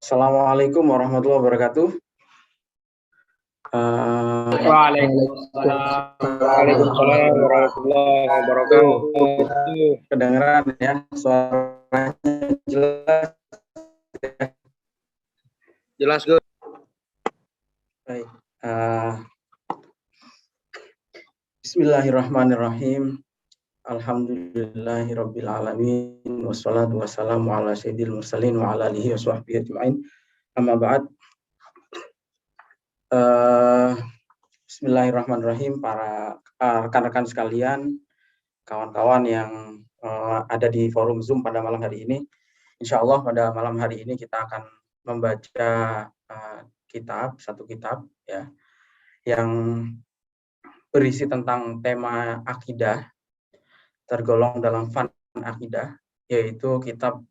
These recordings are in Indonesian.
Assalamualaikum warahmatullahi wabarakatuh. Waalaikumsalam warahmatullahi wabarakatuh. Kedengeran ya suaranya jelas. Jelas, Gus. Baik. Bismillahirrahmanirrahim. Alhamdulillahirabbil alamin wassalatu wassalamu ala sayyidil mursalin wa ala alihi washabbihi ajmain. Amma ba'd. Bismillahirrahmanirrahim, para rekan-rekan sekalian, kawan-kawan yang ada di forum Zoom pada malam hari ini. Insya Allah pada malam hari ini kita akan membaca satu kitab ya, yang berisi tentang tema akidah, tergolong dalam fan akidah, yaitu kitab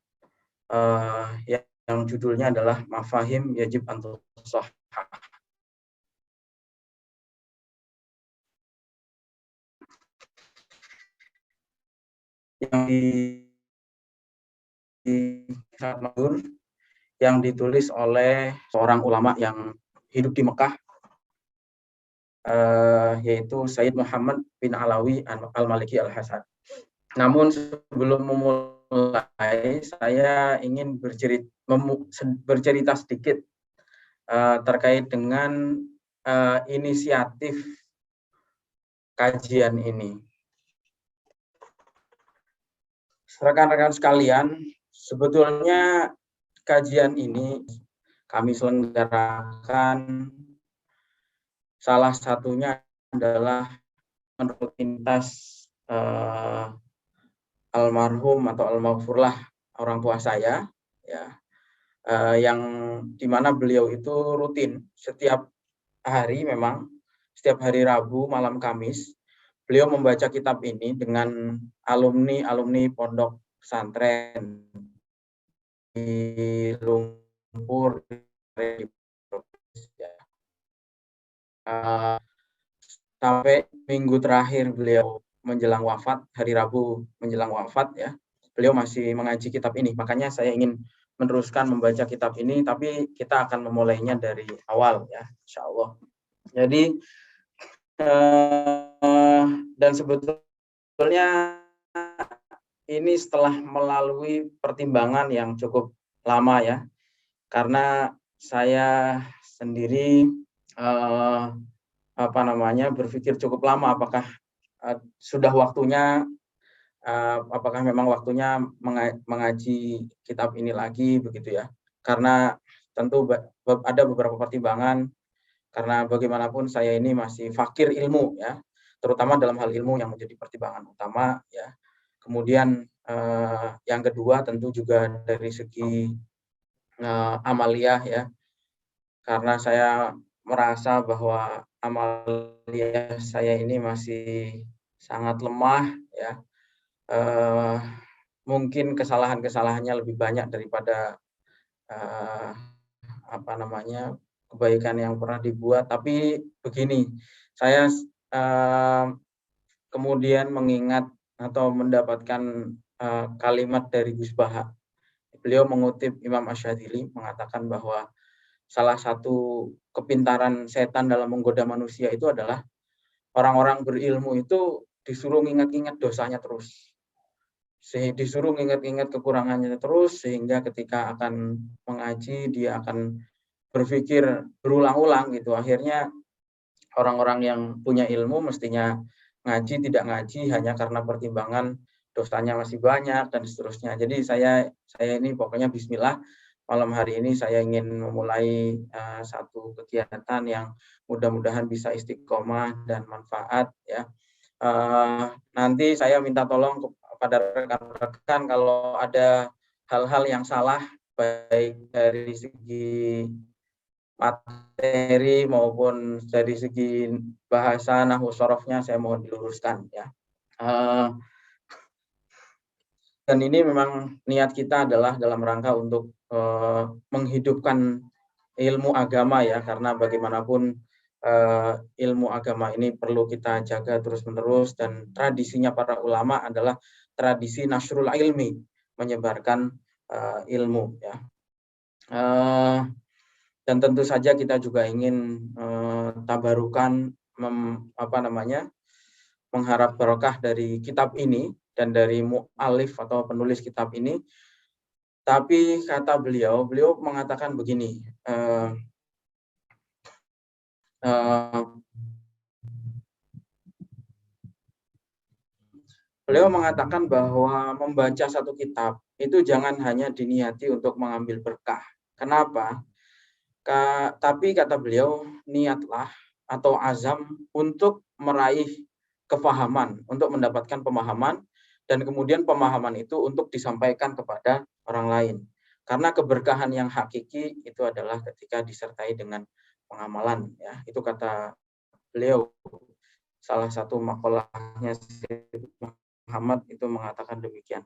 yang judulnya adalah Mafahim Yajib an Tusahhah. Yang ditulis oleh seorang ulama yang hidup di Mekah, yaitu Sayyid Muhammad bin Alawi Al-Maliki Al-Hasan. Namun sebelum memulai, saya ingin bercerita sedikit terkait dengan inisiatif kajian ini. Rekan-rekan sekalian, sebetulnya kajian ini kami selenggarakan salah satunya adalah menurut pintas almarhum atau almarhumlah orang tua saya, ya, yang dimana beliau itu rutin setiap hari, memang setiap hari Rabu malam Kamis beliau membaca kitab ini dengan alumni pondok pesantren di Lumpur, sampai minggu terakhir beliau menjelang wafat, hari Rabu menjelang wafat ya, beliau masih mengaji kitab ini. Makanya saya ingin meneruskan membaca kitab ini, tapi kita akan memulainya dari awal ya, insya Allah. Jadi dan sebetulnya ini setelah melalui pertimbangan yang cukup lama ya, karena saya sendiri berpikir cukup lama apakah sudah waktunya, apakah memang waktunya mengaji kitab ini lagi begitu ya, karena tentu ada beberapa pertimbangan, karena bagaimanapun saya ini masih fakir ilmu ya, terutama dalam hal ilmu yang menjadi pertimbangan utama ya. Kemudian yang kedua tentu juga dari segi amaliyah ya, karena saya merasa bahwa amaliyah saya ini masih sangat lemah ya. Mungkin kesalahan-kesalahannya lebih banyak daripada kebaikan yang pernah dibuat. Tapi begini, saya kemudian mengingat atau mendapatkan kalimat dari Gus Baha. Beliau mengutip Imam Asyadzili mengatakan bahwa salah satu kepintaran setan dalam menggoda manusia itu adalah orang-orang berilmu itu disuruh ingat-ingat dosanya terus. Disuruh ingat-ingat kekurangannya terus, sehingga ketika akan mengaji dia akan berpikir berulang-ulang gitu. Akhirnya orang-orang yang punya ilmu mestinya ngaji, tidak ngaji hanya karena pertimbangan dosanya masih banyak dan seterusnya. Jadi saya ini pokoknya bismillah, malam hari ini saya ingin memulai satu kegiatan yang mudah-mudahan bisa istiqomah dan manfaat ya. Nanti saya minta tolong kepada rekan-rekan kalau ada hal-hal yang salah, baik dari segi materi maupun dari segi bahasa nahwu sorofnya, saya mohon diluruskan ya. Dan ini memang niat kita adalah dalam rangka untuk menghidupkan ilmu agama ya, karena bagaimanapun ilmu agama ini perlu kita jaga terus-menerus, dan tradisinya para ulama adalah tradisi nasrul ilmi, menyebarkan ilmu ya. Dan tentu saja kita juga ingin tabarukan mengharap barokah dari kitab ini dan dari mu'alif atau penulis kitab ini. Tapi kata beliau mengatakan begini, beliau mengatakan bahwa membaca satu kitab itu jangan hanya diniati untuk mengambil berkah. Kenapa? Tapi kata beliau, niatlah atau azam untuk meraih kefahaman, untuk mendapatkan pemahaman, dan kemudian pemahaman itu untuk disampaikan kepada orang lain. Karena keberkahan yang hakiki itu adalah ketika disertai dengan pengamalan. Ya, itu kata beliau. Salah satu makalahnya Muhammad itu mengatakan demikian.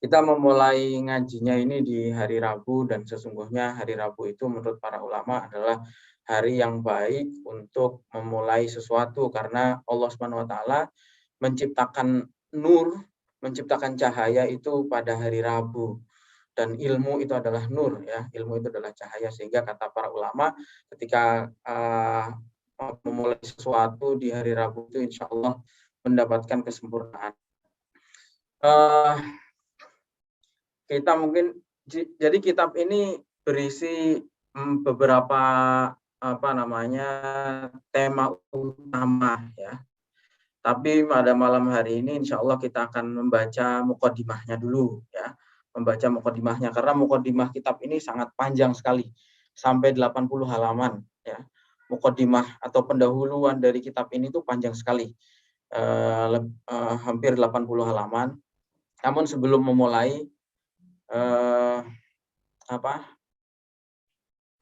Kita memulai ngajinya ini di hari Rabu, dan sesungguhnya hari Rabu itu menurut para ulama adalah hari yang baik untuk memulai sesuatu, karena Allah Subhanahu wa taala menciptakan nur, menciptakan cahaya itu pada hari Rabu, dan ilmu itu adalah nur, ya, ilmu itu adalah cahaya, sehingga kata para ulama ketika memulai sesuatu di hari Rabu itu insya Allah mendapatkan kesempurnaan. Kita mungkin, jadi kitab ini berisi beberapa tema utama, ya. Tapi pada malam hari ini insya Allah kita akan membaca mukadimahnya dulu, ya. Membaca mukadimahnya, karena mukadimah kitab ini sangat panjang sekali, sampai 80 halaman, ya. Mukadimah atau pendahuluan dari kitab ini tuh panjang sekali, hampir 80 halaman. Namun sebelum memulai,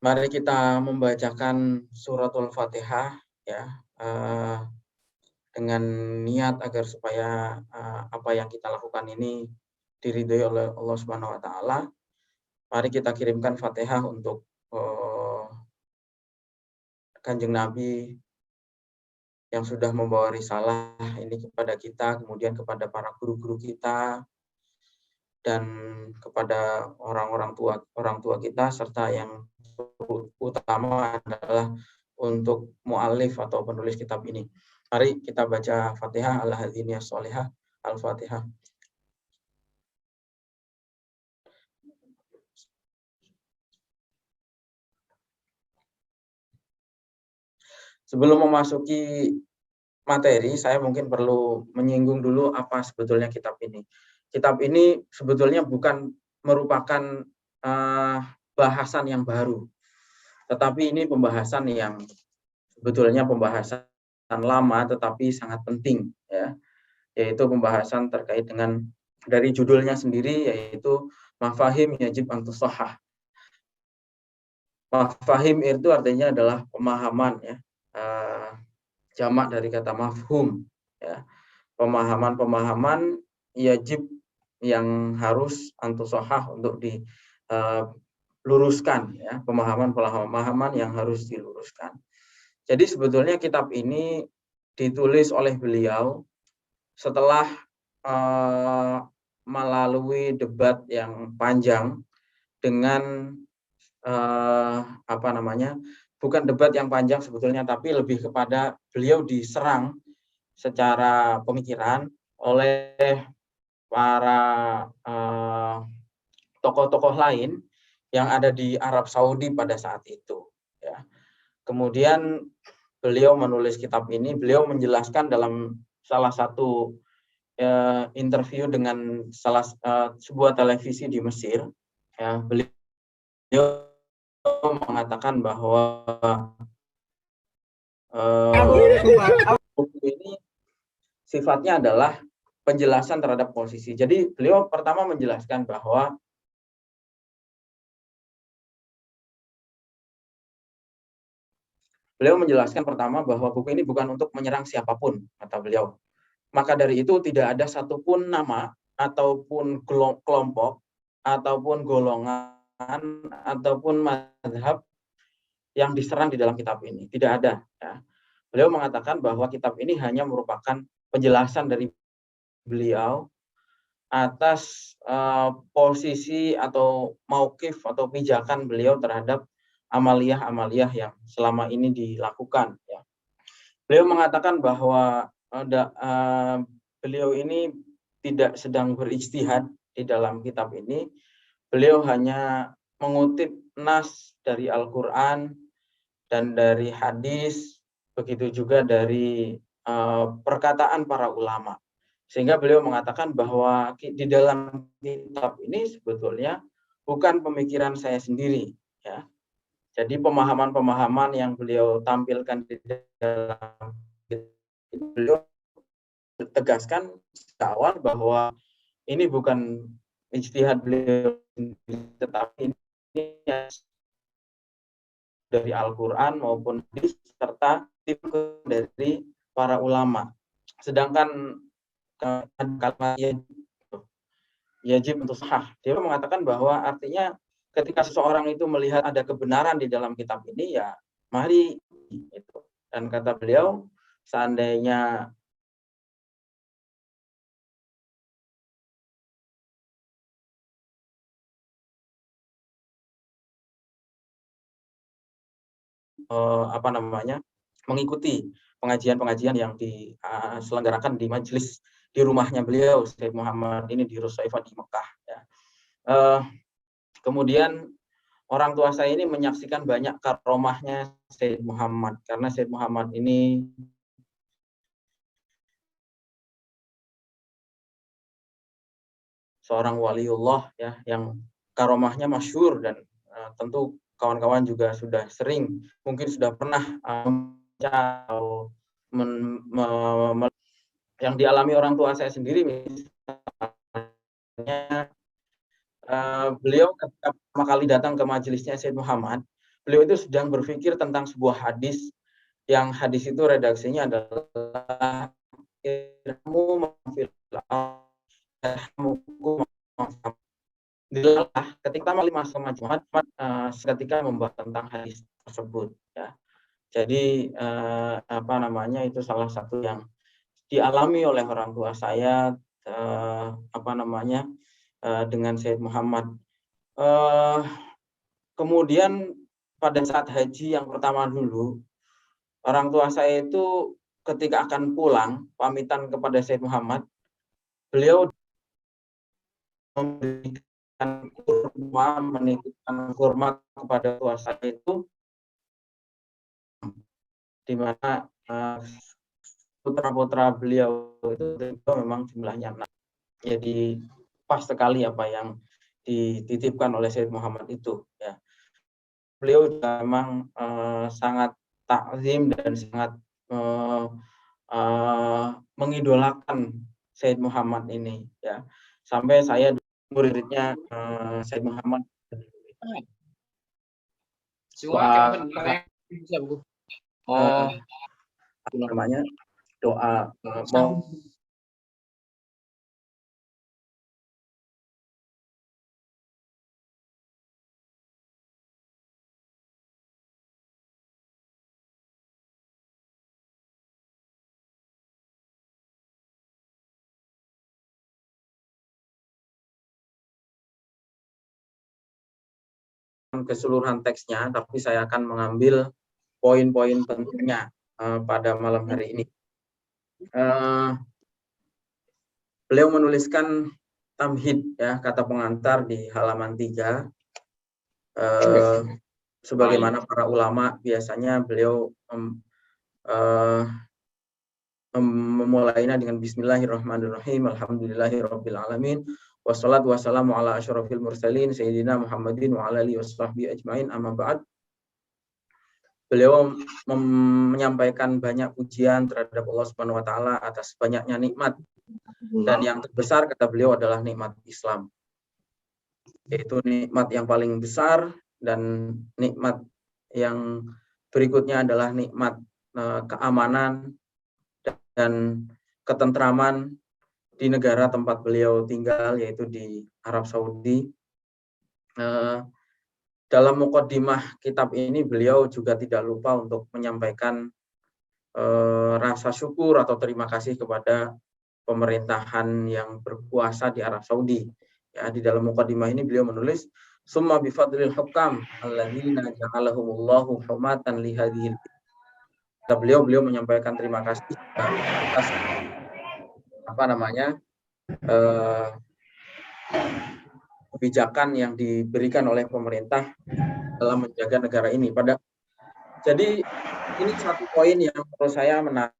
mari kita membacakan suratul Fatihah, ya, dengan niat agar supaya apa yang kita lakukan ini diridhoi oleh Allah Subhanahu wa taala. Mari kita kirimkan Fatihah untuk Kanjeng Nabi yang sudah membawa risalah ini kepada kita, kemudian kepada para guru-guru kita, dan kepada orang tua kita, serta yang utama adalah untuk mu'alif atau penulis kitab ini. Mari kita baca Fatihah ala hadiniyah sholihah. Al-Fatihah. Sebelum memasuki materi, saya mungkin perlu menyinggung dulu apa sebetulnya kitab ini. Kitab ini sebetulnya bukan merupakan bahasan yang baru, tetapi ini pembahasan yang sebetulnya pembahasan lama tetapi sangat penting, ya, yaitu pembahasan terkait dengan, dari judulnya sendiri, yaitu mafahim yajib an tusahhah. Mafahim itu artinya adalah pemahaman, ya, jamak dari kata mafhum, ya, pemahaman yajib yang harus antusahhah, untuk diluruskan, ya, pemahaman yang harus diluruskan. Jadi sebetulnya kitab ini ditulis oleh beliau setelah melalui debat yang panjang dengan bukan debat yang panjang sebetulnya, tapi lebih kepada beliau diserang secara pemikiran oleh para tokoh-tokoh lain yang ada di Arab Saudi pada saat itu, ya. Kemudian beliau menulis kitab ini, beliau menjelaskan dalam salah satu interview dengan sebuah televisi di Mesir, ya, beliau mengatakan bahwa buku ini sifatnya adalah penjelasan terhadap posisi. Jadi beliau pertama menjelaskan bahwa buku ini bukan untuk menyerang siapapun, kata beliau. Maka dari itu tidak ada satupun nama ataupun kelompok ataupun golongan ataupun mazhab yang diserang di dalam kitab ini. Tidak ada, ya. Beliau mengatakan bahwa kitab ini hanya merupakan penjelasan dari beliau atas posisi atau mauqif atau pijakan beliau terhadap amaliyah-amaliyah yang selama ini dilakukan. Ya. Beliau mengatakan bahwa beliau ini tidak sedang berijtihad di dalam kitab ini. Beliau hanya mengutip nas dari Al-Quran dan dari hadis, begitu juga dari perkataan para ulama. Sehingga beliau mengatakan bahwa di dalam kitab ini sebetulnya bukan pemikiran saya sendiri, ya. Jadi pemahaman-pemahaman yang beliau tampilkan di dalam beliau tegaskan sejak awal bahwa ini bukan ijtihad beliau, tetapi ini dari Al-Quran maupun hadis serta dari para ulama. Sedangkan kalimat yajib untuk sahah, dia mengatakan bahwa artinya ketika seseorang itu melihat ada kebenaran di dalam kitab ini, ya mari itu. Dan kata beliau, seandainya mengikuti pengajian-pengajian yang diselenggarakan di majelis di rumahnya beliau, Syekh Muhammad ini di Rusaifah di Mekah. Ya. Kemudian orang tua saya ini menyaksikan banyak karomahnya Syekh Muhammad, karena Syekh Muhammad ini seorang waliullah, ya, yang karomahnya masyhur, dan tentu kawan-kawan juga sudah sering, mungkin sudah pernah yang dialami orang tua saya sendiri. Misalnya beliau ketika pertama kali datang ke majelisnya Syekh Muhammad, beliau itu sedang berpikir tentang sebuah hadis, yang hadis itu redaksinya adalah ilmu ketika masuk Muhammad ketika membahas tentang hadis tersebut, ya. Jadi itu salah satu yang dialami oleh orang tua saya dengan Syekh Muhammad. Kemudian pada saat haji yang pertama dulu, orang tua saya itu ketika akan pulang pamitan kepada Syekh Muhammad, beliau memberikan kurma kepada tua saya itu, di mana putra-putra beliau itu memang jumlahnya 6. Jadi pas sekali apa yang dititipkan oleh Syekh Muhammad itu, ya. Beliau memang sangat takzim dan sangat mengidolakan Syekh Muhammad ini, ya. Sampai saya muridnya Syekh Muhammad. Doa mau keseluruhan teksnya, tapi saya akan mengambil poin-poin pentingnya pada malam hari ini. Beliau menuliskan tamhid, ya, kata pengantar di halaman 3. Sebagaimana para ulama biasanya beliau memulainya dengan Bismillahirrahmanirrahim, Alhamdulillahirabbil alamin, wassalatu wassalamu ala asyrafil mursalin sayyidina Muhammadin wa ala alihi washabbihi ajmain, amma ba'd. Beliau menyampaikan banyak pujian terhadap Allah Subhanahu wa taala atas banyaknya nikmat, dan yang terbesar kata beliau adalah nikmat Islam. Yaitu nikmat yang paling besar, dan nikmat yang berikutnya adalah nikmat keamanan dan ketentraman di negara tempat beliau tinggal, yaitu di Arab Saudi. Dalam muqaddimah kitab ini beliau juga tidak lupa untuk menyampaikan rasa syukur atau terima kasih kepada pemerintahan yang berkuasa di Arab Saudi. Ya, di dalam mukadimah ini beliau menulis summa bi fadlil hukam alladzina ja'alahumullahu humatan li hadhil. Beliau menyampaikan terima kasih atas kebijakan yang diberikan oleh pemerintah dalam menjaga negara ini. Jadi ini satu poin yang menurut saya menarik.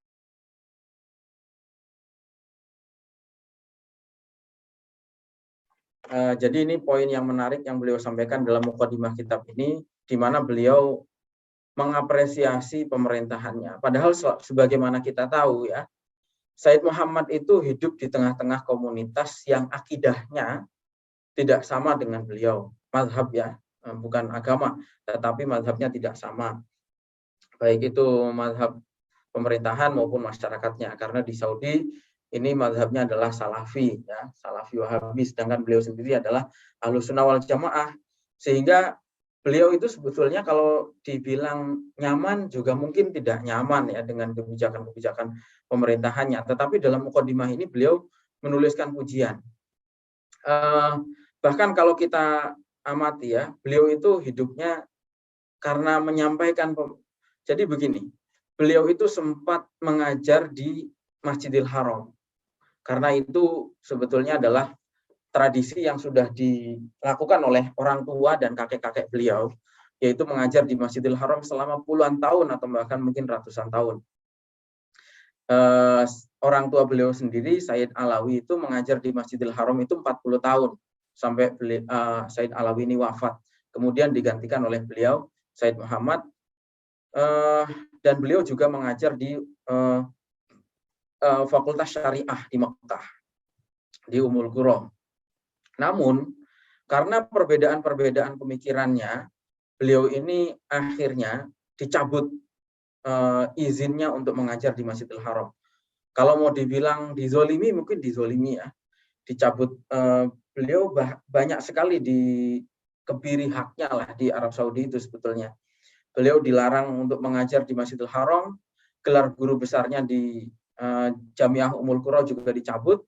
Jadi ini poin yang menarik yang beliau sampaikan dalam mukadimah kitab ini, di mana beliau mengapresiasi pemerintahannya. Padahal sebagaimana kita tahu ya, Said Muhammad itu hidup di tengah-tengah komunitas yang akidahnya tidak sama dengan beliau. Mazhab ya, bukan agama, tetapi mazhabnya tidak sama. Baik itu mazhab pemerintahan maupun masyarakatnya. Karena di Saudi ini mazhabnya adalah Salafi, ya, Salafi Wahabi, sedangkan beliau sendiri adalah Ahlus Sunnah wal Jamaah. Sehingga beliau itu sebetulnya kalau dibilang nyaman juga mungkin tidak nyaman ya dengan kebijakan-kebijakan pemerintahannya. Tetapi dalam mukadimah ini beliau menuliskan pujian. Bahkan kalau kita amati ya, beliau itu hidupnya karena menyampaikan. Jadi begini, beliau itu sempat mengajar di Masjidil Haram. Karena itu sebetulnya adalah tradisi yang sudah dilakukan oleh orang tua dan kakek-kakek beliau, yaitu mengajar di Masjidil Haram selama puluhan tahun atau bahkan mungkin ratusan tahun. Orang tua beliau sendiri, Said Alawi, itu mengajar di Masjidil Haram itu 40 tahun sampai Said Alawi ini wafat. Kemudian digantikan oleh beliau, Said Muhammad, dan beliau juga mengajar di Fakultas Syariah di Mekah, di Ummul Qura. Namun, karena perbedaan-perbedaan pemikirannya, beliau ini akhirnya dicabut izinnya untuk mengajar di Masjidil Haram. Kalau mau dibilang dizolimi, mungkin dizolimi ya. Dicabut, beliau banyak sekali dikebiri haknya lah di Arab Saudi itu sebetulnya. Beliau dilarang untuk mengajar di Masjidil Haram, gelar guru besarnya di Jamiah Ummul Qura juga dicabut.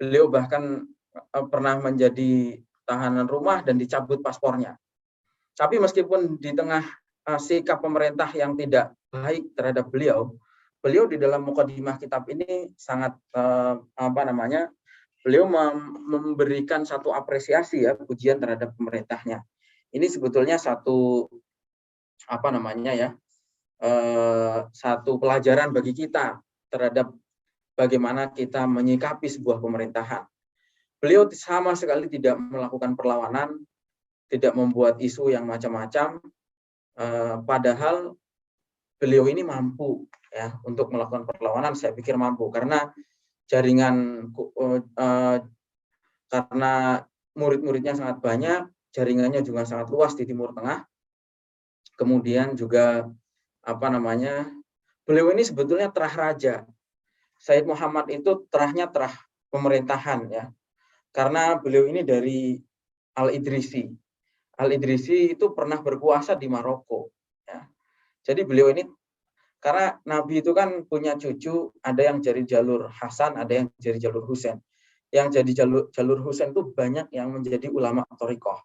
Beliau bahkan pernah menjadi tahanan rumah dan dicabut paspornya. Tapi meskipun di tengah sikap pemerintah yang tidak baik terhadap beliau di dalam mukadimah kitab ini sangat beliau memberikan satu apresiasi ya, pujian terhadap pemerintahnya. Ini sebetulnya satu satu pelajaran bagi kita terhadap bagaimana kita menyikapi sebuah pemerintahan. Beliau sama sekali tidak melakukan perlawanan, tidak membuat isu yang macam-macam, padahal beliau ini mampu ya untuk melakukan perlawanan. Saya pikir mampu karena jaringan, karena murid-muridnya sangat banyak, jaringannya juga sangat luas di Timur Tengah. Kemudian juga beliau ini sebetulnya terah raja. Said Muhammad itu terahnya terah pemerintahan ya, karena beliau ini dari Al-Idrisi. Al-Idrisi itu pernah berkuasa di Maroko ya. Jadi beliau ini, karena Nabi itu kan punya cucu, ada yang jadi jalur Hasan, ada yang jadi jalur Husain. Yang jadi jalur Husain itu banyak yang menjadi ulama thariqah.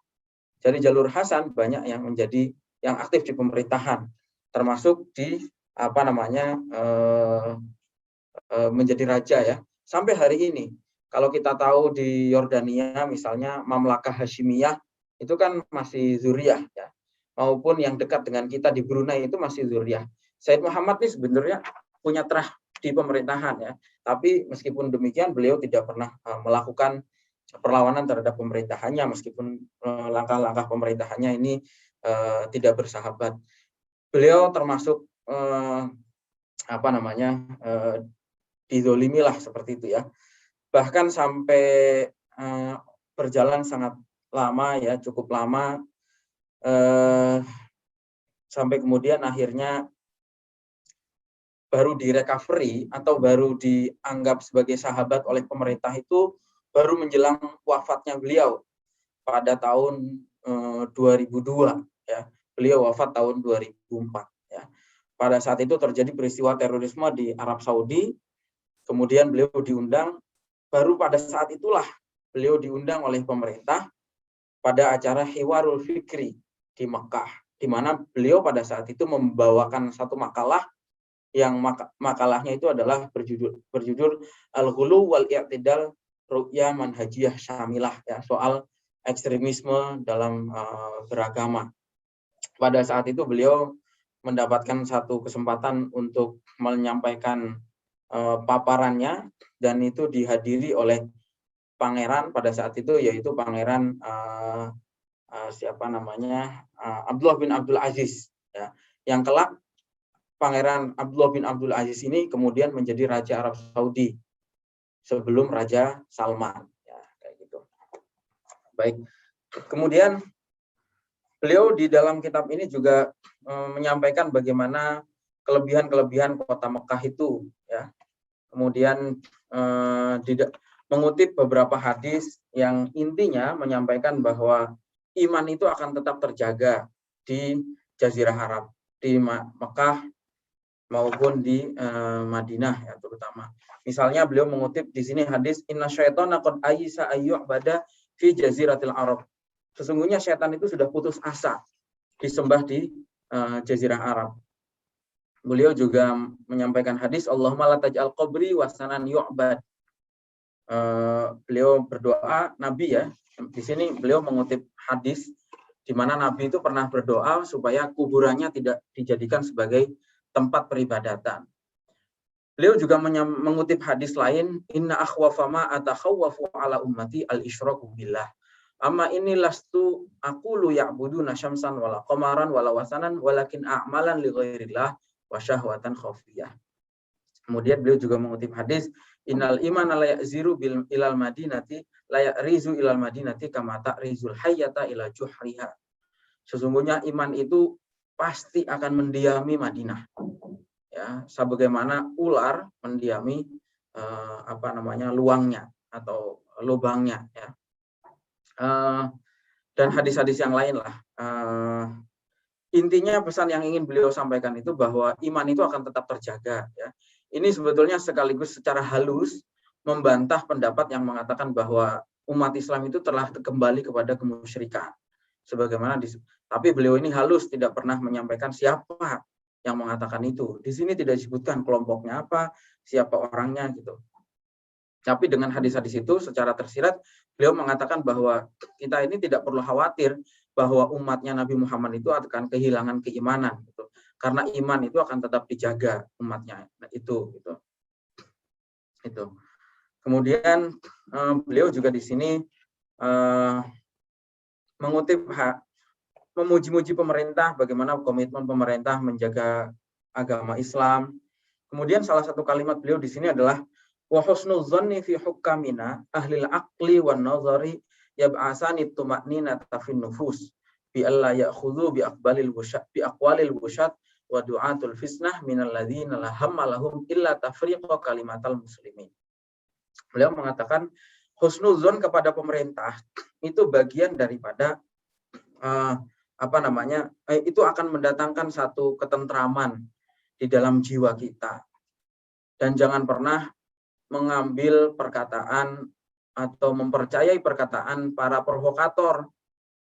Jadi jalur Hasan banyak yang menjadi yang aktif di pemerintahan, termasuk di menjadi raja ya. Sampai hari ini, kalau kita tahu di Yordania misalnya Mamlakah Hashimiyah itu kan masih zuriyah ya. Maupun yang dekat dengan kita di Brunei itu masih zuriyah. Said Muhammad ini sebenarnya punya terah di pemerintahan ya. Tapi meskipun demikian beliau tidak pernah melakukan perlawanan terhadap pemerintahannya, meskipun langkah-langkah pemerintahannya ini tidak bersahabat. Beliau termasuk dizolimi lah seperti itu ya. Bahkan sampai berjalan sangat lama ya, cukup lama, sampai kemudian akhirnya baru di-recovery atau baru dianggap sebagai sahabat oleh pemerintah itu baru menjelang wafatnya beliau pada tahun 2002 ya. Beliau wafat tahun 2004 ya. Pada saat itu terjadi peristiwa terorisme di Arab Saudi Kemudian beliau diundang, baru pada saat itulah beliau diundang oleh pemerintah pada acara Hiwarul Fikri di Mekah, di mana beliau pada saat itu membawakan satu makalah yang makalahnya itu adalah berjudul Al-Ghulu wal I'tidal Ru'ya Manhajiyah Syamilah, ya, soal ekstremisme dalam beragama. Pada saat itu beliau mendapatkan satu kesempatan untuk menyampaikan paparannya, dan itu dihadiri oleh pangeran pada saat itu, yaitu pangeran Abdullah bin Abdul Aziz, ya, yang kelak Pangeran Abdullah bin Abdul Aziz ini kemudian menjadi Raja Arab Saudi sebelum Raja Salman, ya, kayak gitu. Baik, kemudian beliau di dalam kitab ini juga menyampaikan bagaimana kelebihan-kelebihan kota Mekah itu, ya. Kemudian mengutip beberapa hadis yang intinya menyampaikan bahwa iman itu akan tetap terjaga di Jazirah Arab, di Mekah maupun di Madinah, ya, terutama. Misalnya beliau mengutip di sini hadis inna syaitana qad ayyisa ayyu'bada fi jaziratil Arab. Sesungguhnya syaitan itu sudah putus asa disembah di Jazirah Arab. Beliau juga menyampaikan hadis Allahumma la taj'al qabri wasanan yu'bad. Beliau berdoa, Nabi, ya, di sini beliau mengutip hadis di mana Nabi itu pernah berdoa supaya kuburannya tidak dijadikan sebagai tempat peribadatan. Beliau juga mengutip hadis lain, inna akhwafa ma atakhawwafu ala ummati al-isyraku billah. Amma ini lastu aqulu ya'buduna syamsan wala qamaran wala wasanan walakin a'malan li ghairillah wa syahwatan khafiyah. Kemudian beliau juga mengutip hadis innal imana la ya'ziru bil ilal madinati la ya'rizu ilal madinati kama ta'rizul hayyata ila juhriha. Sesungguhnya iman itu pasti akan mendiami Madinah, ya, sebagaimana ular mendiami luangnya atau lubangnya, ya. Dan hadis-hadis yang lain lah. Intinya pesan yang ingin beliau sampaikan itu bahwa iman itu akan tetap terjaga, ya. Ini sebetulnya sekaligus secara halus membantah pendapat yang mengatakan bahwa umat Islam itu telah kembali kepada kemusyrikan. Sebagaimana tapi beliau ini halus, tidak pernah menyampaikan siapa yang mengatakan itu. Di sini tidak disebutkan kelompoknya apa, siapa orangnya, gitu. Tapi dengan hadis-hadis itu secara tersirat beliau mengatakan bahwa kita ini tidak perlu khawatir bahwa umatnya Nabi Muhammad itu akan kehilangan keimanan, gitu. Karena iman itu akan tetap dijaga umatnya itu, gitu. Itu. Kemudian beliau juga di sini mengutip memuji-muji pemerintah, bagaimana komitmen pemerintah menjaga agama Islam. Kemudian salah satu kalimat beliau di sini adalah wa husnul dzanni fi hukamina ahlil aqli wan nazari yab'asani tuma'nina tafin nufus bi alla ya'khudhu bi aqwalil wusyat wa du'atul fisnah minal ladzina la hamma lahum illa tafriqa kalimatal muslimin. Beliau mengatakan husnuzon kepada pemerintah itu bagian daripada itu akan mendatangkan satu ketentraman di dalam jiwa kita. Dan jangan pernah mengambil perkataan atau mempercayai perkataan para provokator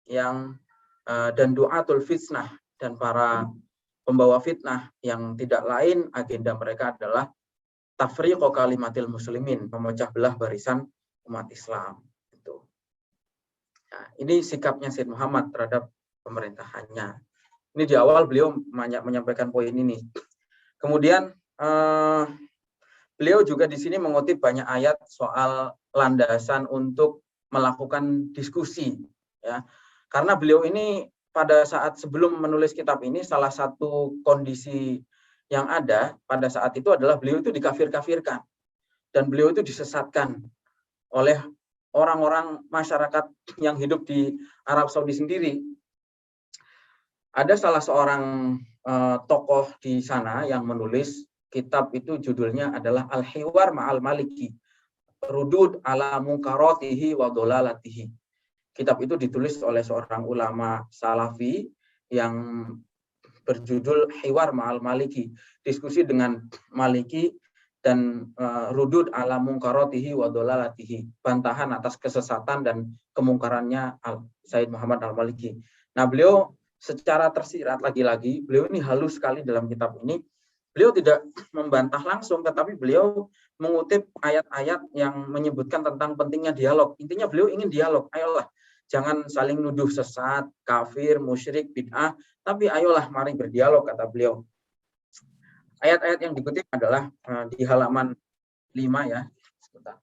yang dan du'atul fitnah, dan para pembawa fitnah yang tidak lain agenda mereka adalah tafriqo kalimatil muslimin, memecah belah barisan umat Islam. Itu. Nah, ini sikapnya Sayyid Muhammad terhadap pemerintahannya. Ini di awal beliau menyampaikan poin ini. Kemudian beliau juga di sini mengutip banyak ayat soal landasan untuk melakukan diskusi, ya. Karena beliau ini pada saat sebelum menulis kitab ini, salah satu kondisi yang ada pada saat itu adalah beliau itu dikafir-kafirkan dan beliau itu disesatkan oleh orang-orang masyarakat yang hidup di Arab Saudi sendiri. Ada salah seorang tokoh di sana yang menulis kitab itu, judulnya adalah Al-Hiwar Ma'al Maliki, Rudud ala Munkaratihi wa Dolalatihi. Kitab itu ditulis oleh seorang ulama Salafi yang berjudul Hiwar Ma'al Maliki, diskusi dengan Maliki dan rudud ala mungkaratihi wa dolalatihi, bantahan atas kesesatan dan kemungkarannya Said Muhammad Al-Maliki. Nah, beliau secara tersirat lagi-lagi, beliau ini halus sekali dalam kitab ini. Beliau tidak membantah langsung, tetapi beliau mengutip ayat-ayat yang menyebutkan tentang pentingnya dialog. Intinya beliau ingin dialog. Ayolah, jangan saling nuduh sesat, kafir, musyrik, bid'ah, tapi ayolah mari berdialog, kata beliau. Ayat-ayat yang dikutip adalah di halaman 5 ya. Sebentar.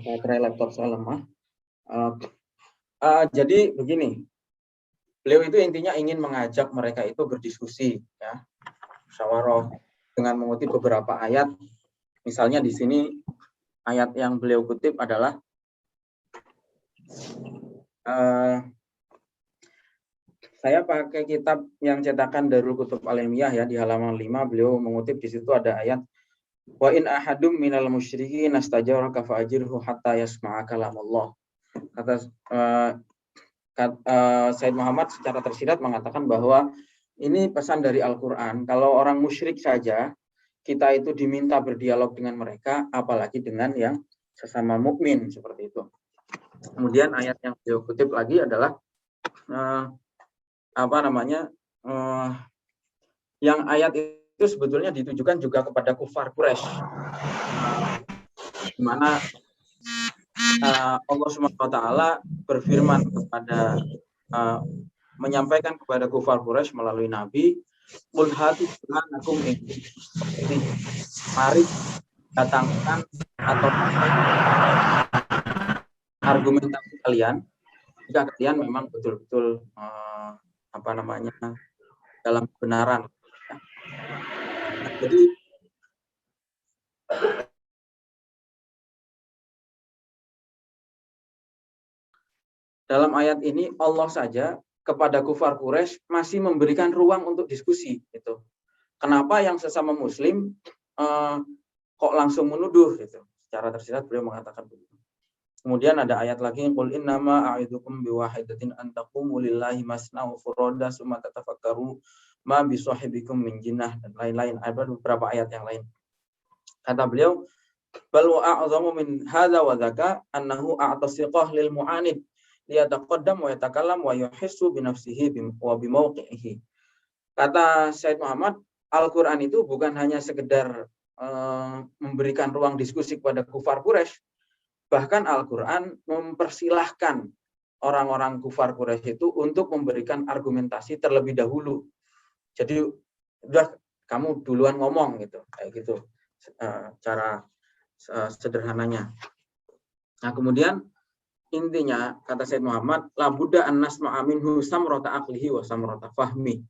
Baterai laptop saya lemah. Jadi begini, beliau itu intinya ingin mengajak mereka itu berdiskusi, ya, musyawarah dengan mengutip beberapa ayat. Misalnya di sini ayat yang beliau kutip adalah saya pakai kitab yang cetakan Darul Kutub Al-Ilmiyah ya, di halaman 5 beliau mengutip, di situ ada ayat wa in ahadum minal musyrikin nastajaraka fa'ajirhu hatta yasma'a kalamullah. Kata Said Muhammad secara tersirat mengatakan bahwa ini pesan dari Al-Qur'an, kalau orang musyrik saja kita itu diminta berdialog dengan mereka, apalagi dengan yang sesama mukmin, seperti itu. Kemudian ayat yang beliau kutip lagi adalah yang ayat itu sebetulnya ditujukan juga kepada kufar Quraisy, di mana Allah SWT berfirman kepada menyampaikan kepada kufar Quraisy melalui Nabi, qul hatu burhanakum in mari datangkan atau argumentasi kalian jika kalian memang betul-betul dalam kebenaran. Jadi dalam ayat ini Allah saja kepada kufar Quraisy masih memberikan ruang untuk diskusi. Gitu. Kenapa yang sesama Muslim kok langsung menuduh? Gitu. Secara tersirat beliau mengatakan begitu. Kemudian ada ayat lagi, qul innama a'idukum biwahidatin an taqumu lillahi masna wa furada summa tatafakkaru ma bisahibikum min jinnah, dan lain-lain. Ada beberapa ayat yang lain. Kata beliau, bal wa a'zamu min hadza wa dzaka annahu a'tasiqah lil mu'anid liyataqaddam wa yatakallam wa yuhissu bi nafsihi wa bi mawqi'ihi. Kata Said Muhammad, Al-Qur'an itu bukan hanya sekedar memberikan ruang diskusi kepada kufar Quraisy, bahkan Al-Qur'an mempersilahkan orang-orang kufar Quraisy itu untuk memberikan argumentasi terlebih dahulu. Jadi udah kamu duluan ngomong gitu, kayak gitu cara sederhananya. Nah, kemudian intinya kata Said Muhammad, la budda an nasma'a minhu samrata aqlihi wa samrata fahmi.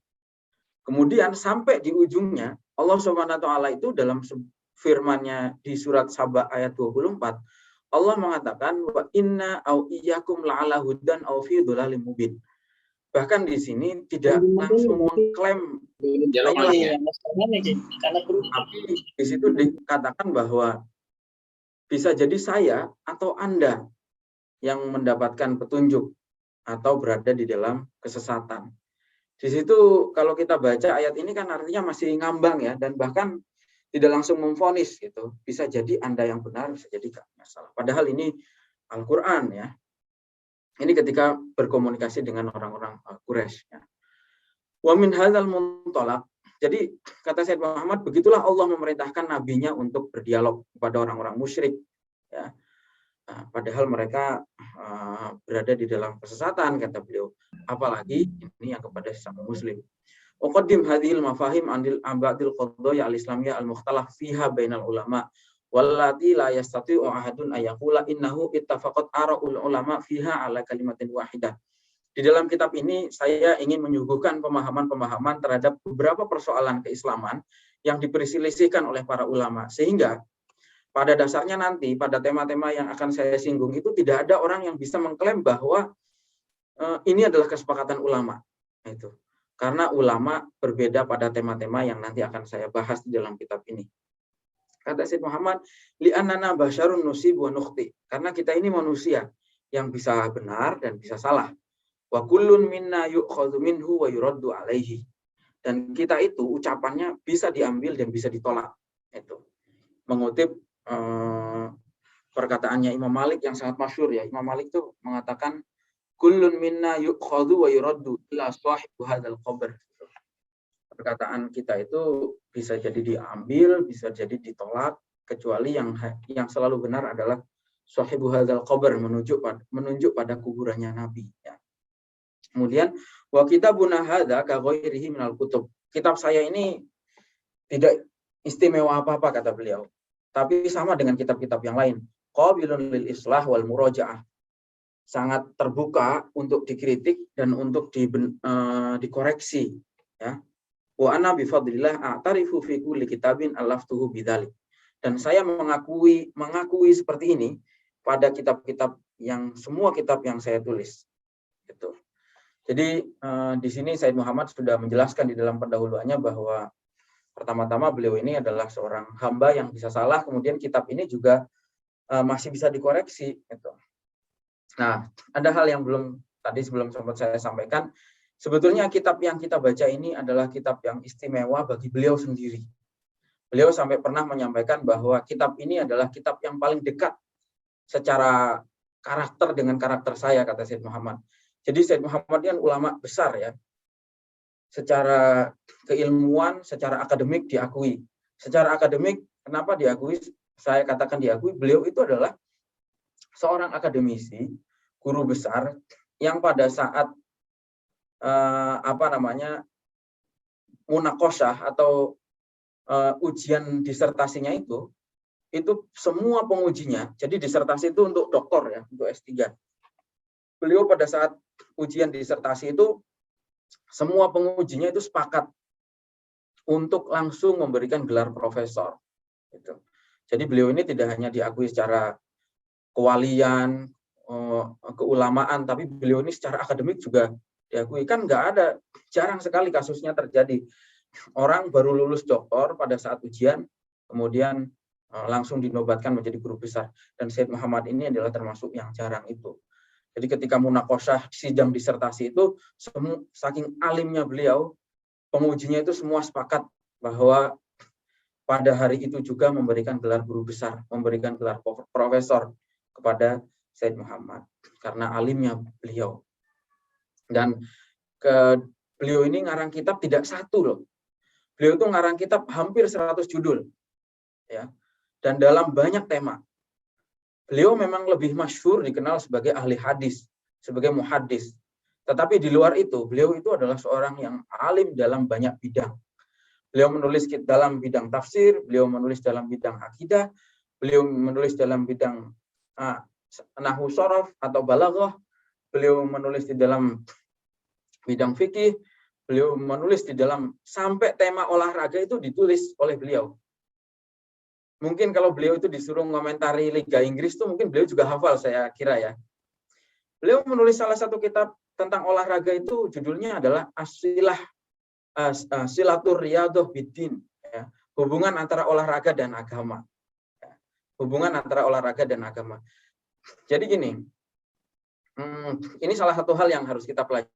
Kemudian sampai di ujungnya Allah Subhanahu wa taala itu dalam firman-Nya di surat Saba ayat 24, Allah mengatakan wa inna au iyyakum la'ala hudan au fi dhalalim mubin. Bahkan di sini tidak langsung mengklaim, tapi di situ dikatakan bahwa bisa jadi saya atau Anda yang mendapatkan petunjuk atau berada di dalam kesesatan. Di situ kalau kita baca ayat ini kan artinya masih ngambang ya, dan bahkan tidak langsung memvonis gitu. Bisa jadi Anda yang benar, bisa jadi Anda salah. Padahal ini Al-Qur'an ya. Ini ketika berkomunikasi dengan orang-orang Quraisy. Ya. Wa min hadzal muntalaq. Jadi kata Said Muhammad, begitulah Allah memerintahkan nabinya untuk berdialog kepada orang-orang musyrik. Ya. Nah, padahal mereka berada di dalam kesesatan, kata beliau. Apalagi ini yang kepada sesama Muslim. Uqaddim hadhil mafahim andil abadil qadaya al-islamiyah al-mukhtalaf fiha bainal ulama wallati la yastati'u ahadun ayaqula innahu ittafaqat ara'ul ulama fiha ala kalimatin wahidah. Di dalam kitab ini saya ingin menyuguhkan pemahaman-pemahaman terhadap beberapa persoalan keislaman yang diperselisihkan oleh para ulama, sehingga pada dasarnya nanti pada tema-tema yang akan saya singgung itu tidak ada orang yang bisa mengklaim bahwa ini adalah kesepakatan ulama. Itu. Karena ulama berbeda pada tema-tema yang nanti akan saya bahas di dalam kitab ini. Kata Syed Muhammad, li'annana basyarun nusibu wa nukhti. Karena kita ini manusia yang bisa benar dan bisa salah. Wa kullun minna yu'khadhu minhu wa yuraddu alaihi. Dan kita itu ucapannya bisa diambil dan bisa ditolak. Itu. Mengutip perkataannya Imam Malik yang sangat masyhur ya. Imam Malik itu mengatakan kullun minna yu'khadhu wa yuraddu ila sahibi hadzal qabr. Perkataan kita itu bisa jadi diambil, bisa jadi ditolak, kecuali yang selalu benar adalah sahibu hadzal qabr, menunjuk pada kuburannya Nabi ya. Kemudian wa kitabuna hadza ka ghairihi minal kutub. Kitab saya ini tidak istimewa apa-apa kata beliau, tapi sama dengan kitab-kitab yang lain. Qabilun lil islah wal murajaah. Sangat terbuka untuk dikritik dan untuk dikoreksi ya. Wa ana bi fadlillah a'tarifu fi kulli kitabin alaftuhu bidzalik. Dan saya mengakui seperti ini pada kitab-kitab semua kitab yang saya tulis. Gitu. Jadi di sini Said Muhammad sudah menjelaskan di dalam pendahuluannya bahwa pertama-tama beliau ini adalah seorang hamba yang bisa salah, kemudian kitab ini juga masih bisa dikoreksi. Gitu. Nah, ada hal yang sebelum sempat saya sampaikan. Sebetulnya kitab yang kita baca ini adalah kitab yang istimewa bagi beliau sendiri. Beliau sampai pernah menyampaikan bahwa kitab ini adalah kitab yang paling dekat secara karakter dengan karakter saya, kata Syed Muhammad. Jadi Syed Muhammad kan ulama besar ya. Secara keilmuan, secara akademik diakui. Secara akademik, kenapa diakui? Saya katakan diakui, beliau itu adalah seorang akademisi, guru besar, yang pada saat munakosyah atau ujian disertasinya itu semua pengujinya, jadi disertasi itu untuk doktor ya, untuk S3. Beliau pada saat ujian disertasi itu semua pengujinya itu sepakat untuk langsung memberikan gelar profesor. Gitu. Jadi beliau ini tidak hanya diakui secara kewalian, keulamaan, tapi beliau ini secara akademik juga diakui. Kan jarang sekali kasusnya terjadi. Orang baru lulus doktor pada saat ujian, kemudian langsung dinobatkan menjadi guru besar. Dan Syed Muhammad ini adalah termasuk yang jarang itu. Jadi ketika munakosyah sidang disertasi itu, saking alimnya beliau, pengujinya itu semua sepakat bahwa pada hari itu juga memberikan gelar guru besar, memberikan gelar profesor kepada Syed Muhammad. Karena alimnya beliau. Dan beliau ini ngarang kitab tidak satu loh. Beliau itu ngarang kitab hampir 100 judul. Ya. Dan dalam banyak tema. Beliau memang lebih masyhur dikenal sebagai ahli hadis, sebagai muhaddis. Tetapi di luar itu, beliau itu adalah seorang yang alim dalam banyak bidang. Beliau menulis dalam bidang tafsir, beliau menulis dalam bidang akidah, beliau menulis dalam bidang nahwu sharaf atau balaghah, beliau menulis di dalam bidang fikih, beliau menulis di dalam sampai tema olahraga itu ditulis oleh beliau. Mungkin kalau beliau itu disuruh mengomentari Liga Inggris itu mungkin beliau juga hafal saya kira ya. Beliau menulis salah satu kitab tentang olahraga itu judulnya adalah Silatur Riyadhah Biddin, ya. Hubungan antara olahraga dan agama. Ya. Hubungan antara olahraga dan agama. Jadi gini, ini salah satu hal yang harus kita pelajari.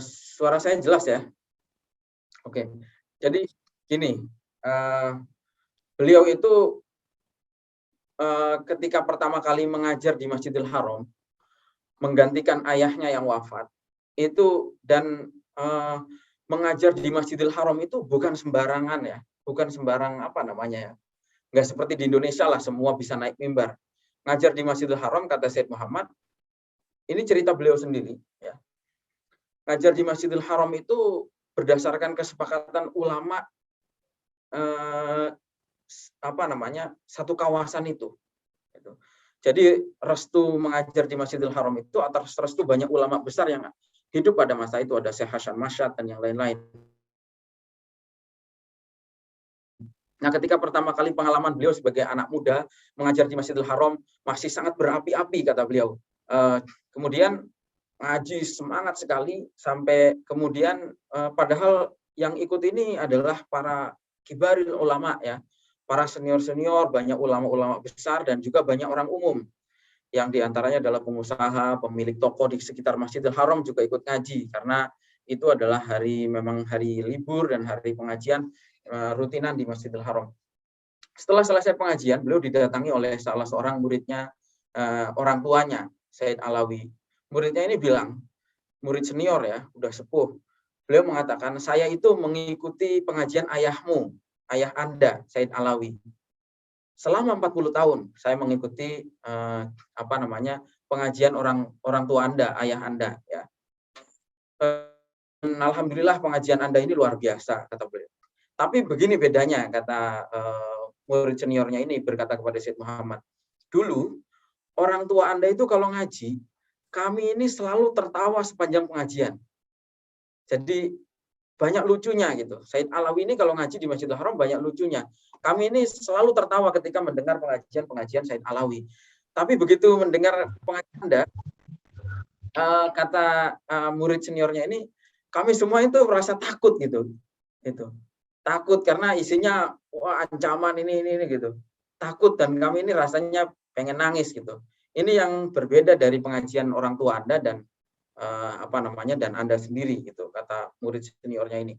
Suara saya jelas ya? Oke. Jadi gini, beliau itu ketika pertama kali mengajar di Masjidil Haram, menggantikan ayahnya yang wafat, itu dan mengajar di Masjidil Haram itu bukan sembarangan ya, bukan sembarang ya, nggak seperti di Indonesia lah semua bisa naik mimbar. Ngajar di Masjidil Haram, kata Syed Muhammad, ini cerita beliau sendiri, ya. Ngajar di Masjidil Haram itu berdasarkan kesepakatan ulama satu kawasan itu. Gitu. Jadi restu mengajar di Masjidil Haram itu atas restu banyak ulama besar yang hidup pada masa itu, ada Syekh Hasan Masyad dan yang lain-lain. Nah, ketika pertama kali pengalaman beliau sebagai anak muda mengajar di Masjidil Haram masih sangat berapi-api kata beliau. Kemudian ngaji semangat sekali sampai kemudian padahal yang ikut ini adalah para kibaril ulama ya, para senior-senior, banyak ulama-ulama besar dan juga banyak orang umum yang diantaranya adalah pengusaha, pemilik toko di sekitar Masjidil Haram juga ikut ngaji karena itu adalah memang hari libur dan hari pengajian rutinan di Masjidil Haram. Setelah selesai pengajian, beliau didatangi oleh salah seorang muridnya, orang tuanya, Said Alawi. Muridnya ini bilang, murid senior ya, udah sepuh. Beliau mengatakan, saya itu mengikuti pengajian ayahmu, ayah Anda, Said Alawi. Selama 40 tahun saya mengikuti pengajian orang tua Anda, ayah Anda ya. Alhamdulillah pengajian Anda ini luar biasa kata beliau. Tapi begini bedanya kata murid seniornya ini berkata kepada Syed Muhammad. Dulu orang tua Anda itu kalau ngaji, kami ini selalu tertawa sepanjang pengajian. Jadi banyak lucunya gitu. Said Alawi ini kalau ngaji di Masjidil Haram banyak lucunya. Kami ini selalu tertawa ketika mendengar pengajian Said Alawi. Tapi begitu mendengar pengajian Anda, kata murid seniornya ini, kami semua itu merasa takut gitu. Takut karena isinya wah ancaman ini gitu. Takut dan kami ini rasanya pengen nangis gitu. Ini yang berbeda dari pengajian orang tua Anda dan dan Anda sendiri gitu, kata murid seniornya ini.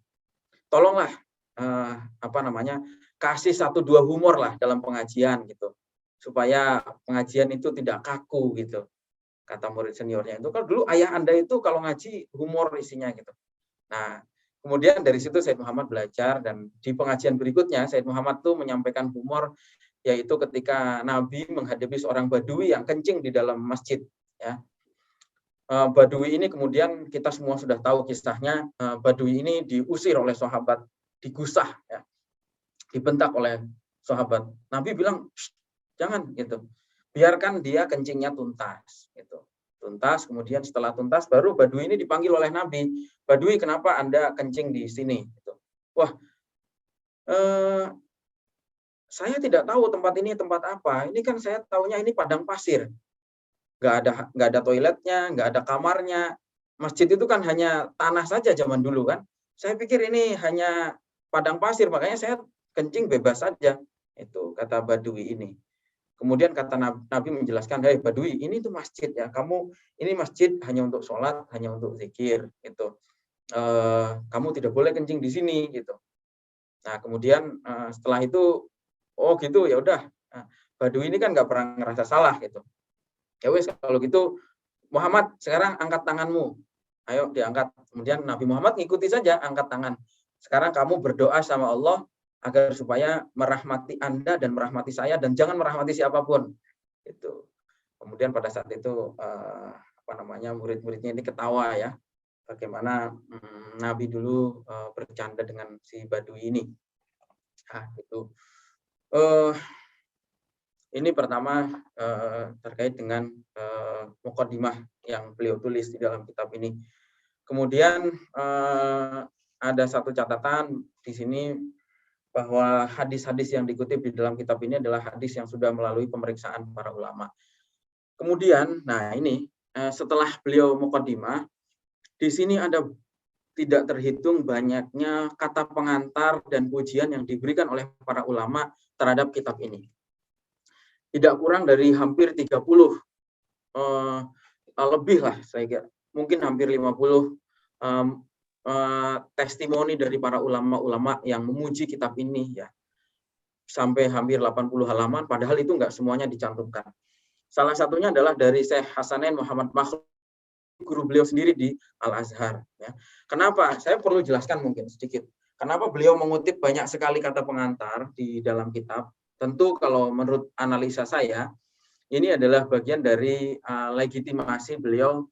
Tolonglah kasih 1-2 humor lah dalam pengajian gitu. Supaya pengajian itu tidak kaku gitu. Kata murid seniornya itu, kalau dulu ayah Anda itu kalau ngaji humor isinya gitu. Nah, kemudian dari situ Said Muhammad belajar dan di pengajian berikutnya Said Muhammad tuh menyampaikan humor yaitu ketika Nabi menghadapi seorang badui yang kencing di dalam masjid ya. Badui ini kemudian kita semua sudah tahu kisahnya, badui ini diusir oleh sahabat, digusah ya. Dibentak oleh sahabat. Nabi bilang, jangan gitu. Biarkan dia kencingnya tuntas gitu. Tuntas, kemudian setelah tuntas baru badui ini dipanggil oleh Nabi. Badui, kenapa Anda kencing di sini? Gitu. Wah, saya tidak tahu tempat ini tempat apa. Ini kan saya tahunya ini padang pasir. Nggak ada toiletnya, nggak ada kamarnya. Masjid itu kan hanya tanah saja zaman dulu kan. Saya pikir ini hanya padang pasir, makanya saya kencing bebas saja. Itu kata badui ini. Kemudian kata Nabi menjelaskan, "Hei badui, ini tuh masjid ya. Kamu ini masjid hanya untuk sholat, hanya untuk zikir gitu. Kamu tidak boleh kencing di sini gitu." Nah, kemudian setelah itu, oh gitu ya udah. Nah, badui ini kan nggak pernah ngerasa salah gitu. Ya wes kalau gitu Muhammad sekarang angkat tanganmu. Ayo diangkat. Kemudian Nabi Muhammad ngikuti saja angkat tangan. Sekarang kamu berdoa sama Allah agar supaya merahmati Anda dan merahmati saya dan jangan merahmati siapapun. Itu. Kemudian pada saat itu murid-muridnya ini ketawa ya. Bagaimana Nabi dulu bercanda dengan si badui ini. Nah, itu. Ini pertama terkait dengan muqaddimah yang beliau tulis di dalam kitab ini. Kemudian ada satu catatan di sini bahwa hadis-hadis yang dikutip di dalam kitab ini adalah hadis yang sudah melalui pemeriksaan para ulama. Kemudian, nah ini setelah beliau muqaddimah, di sini ada tidak terhitung banyaknya kata pengantar dan pujian yang diberikan oleh para ulama terhadap kitab ini. Tidak kurang dari hampir 30 lebih lah saya kira, mungkin hampir 50 testimoni dari para ulama-ulama yang memuji kitab ini ya. Sampai hampir 80 halaman, padahal itu enggak semuanya dicantumkan. Salah satunya adalah dari Syekh Hasanain Muhammad Makhluk, guru beliau sendiri di Al-Azhar ya. Kenapa? Saya perlu jelaskan mungkin sedikit. Kenapa beliau mengutip banyak sekali kata pengantar di dalam kitab? Tentu kalau menurut analisa saya, ini adalah bagian dari legitimasi beliau,